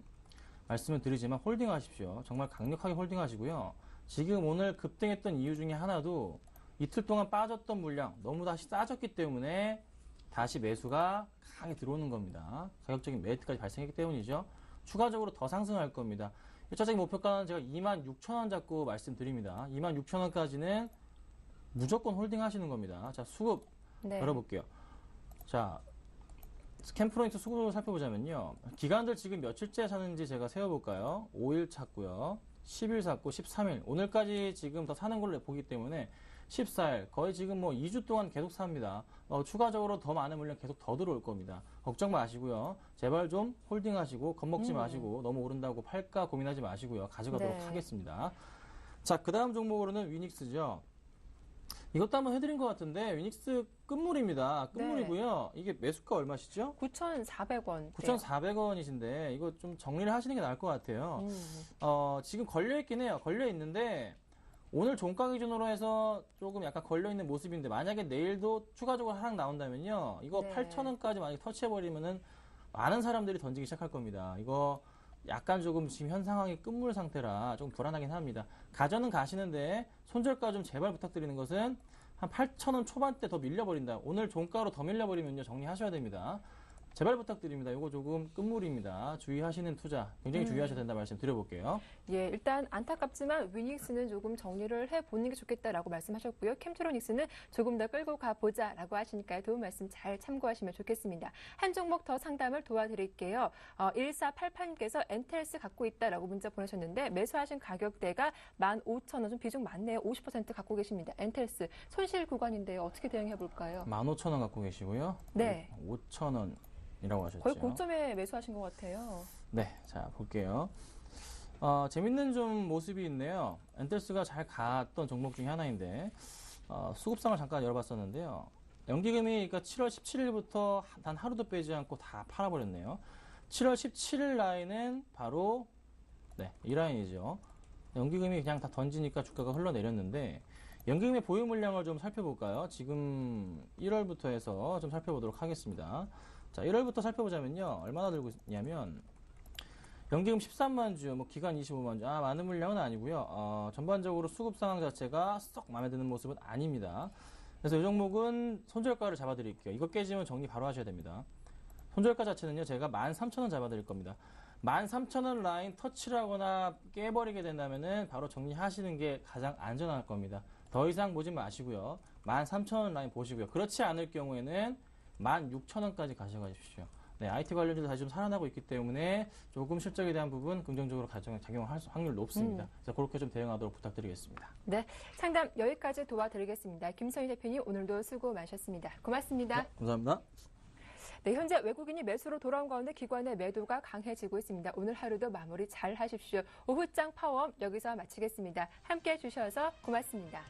말씀을 드리지만 홀딩하십시오. 정말 강력하게 홀딩하시고요. 지금 오늘 급등했던 이유 중에 하나도 이틀 동안 빠졌던 물량 너무 다시 싸졌기 때문에 다시 매수가 강하게 들어오는 겁니다. 가격적인 메리트까지 발생했기 때문이죠. 추가적으로 더 상승할 겁니다. 1차적인 목표가는 제가 26,000원 잡고 말씀드립니다. 26,000원까지는 무조건 홀딩 하시는 겁니다. 자, 수급 열어볼게요. 자, 캠프로닉스 수급을 살펴보자면요. 기간들 지금 며칠째 사는지 제가 세어볼까요? 5일 샀고요. 10일 샀고 13일. 오늘까지 지금 더 사는 걸로 보기 때문에 14일, 거의 지금 뭐 2주 동안 계속 삽니다. 추가적으로 더 많은 물량 계속 더 들어올 겁니다. 걱정 마시고요. 제발 좀 홀딩하시고 겁먹지 마시고 너무 오른다고 팔까 고민하지 마시고요. 가져가도록 네. 하겠습니다. 자, 그 다음 종목으로는 위닉스죠. 이것도 한번 해드린 것 같은데 위닉스 끝물입니다. 끝물이고요. 이게 매수가 얼마시죠? 9,400원. 9,400원이신데 이거 좀 정리를 하시는 게 나을 것 같아요. 지금 걸려있긴 해요. 걸려있는데 오늘 종가 기준으로 해서 조금 약간 걸려있는 모습인데 만약에 내일도 추가적으로 하락 나온다면요. 이거 네. 8,000원까지 만약에 터치해버리면은 많은 사람들이 던지기 시작할 겁니다. 이거 약간 조금 지금 현 상황이 끝물 상태라 좀 불안하긴 합니다. 가전은 가시는데 손절가 좀 제발 부탁드리는 것은 한 8,000원 초반대 더 밀려버린다. 오늘 종가로 더 밀려버리면요. 정리하셔야 됩니다. 제발 부탁드립니다. 이거 조금 끝물입니다. 주의하시는 투자 굉장히 주의하셔야 된다 말씀 드려볼게요. 예, 일단 안타깝지만 위닉스는 조금 정리를 해보는 게 좋겠다라고 말씀하셨고요. 캠트로닉스는 조금 더 끌고 가보자라고 하시니까요. 도움 말씀 잘 참고하시면 좋겠습니다. 한 종목 더 상담을 도와드릴게요. 1488님께서 엔텔스 갖고 있다라고 문자 보내셨는데 매수하신 가격대가 15,000원, 좀 비중 많네요. 50% 갖고 계십니다. 엔텔스 손실 구간인데요. 어떻게 대응해볼까요? 15,000원 갖고 계시고요. 네. 5,000원. 이라고 하셨죠. 거의 고점에 매수하신 것 같아요. 네, 자 볼게요. 재밌는 좀 모습이 있네요. 엔텔스가 잘 갔던 종목 중에 하나인데 수급상을 잠깐 열어봤었는데요. 연기금이 그러니까 7월 17일부터 단 하루도 빼지 않고 다 팔아버렸네요. 7월 17일 라인은 바로 이 라인이죠. 연기금이 그냥 다 던지니까 주가가 흘러내렸는데 연기금의 보유 물량을 좀 살펴볼까요? 지금 1월부터 해서 좀 살펴보도록 하겠습니다. 자, 1월부터 살펴보자면요. 얼마나 들고 있냐면 연기금 13만 주, 뭐 기간 25만 주. 많은 물량은 아니고요. 전반적으로 수급 상황 자체가 썩 마음에 드는 모습은 아닙니다. 그래서 이 종목은 손절가를 잡아드릴게요. 이거 깨지면 정리 바로 하셔야 됩니다. 손절가 자체는요. 제가 13,000원 잡아드릴 겁니다. 13,000원 라인 터치를 하거나 깨버리게 된다면은 바로 정리하시는 게 가장 안전할 겁니다. 더 이상 보지 마시고요. 13,000원 라인 보시고요. 그렇지 않을 경우에는 16,000원까지 가져가십시오. 네, IT 관련주도 다시 좀 살아나고 있기 때문에 조금 실적에 대한 부분 긍정적으로 작용할 확률 높습니다. 그래서 그렇게 좀 대응하도록 부탁드리겠습니다. 네, 상담 여기까지 도와드리겠습니다. 김선희 대표님 오늘도 수고 많으셨습니다. 고맙습니다. 네, 감사합니다. 네, 현재 외국인이 매수로 돌아온 가운데 기관의 매도가 강해지고 있습니다. 오늘 하루도 마무리 잘 하십시오. 오후장 파워 여기서 마치겠습니다. 함께해 주셔서 고맙습니다.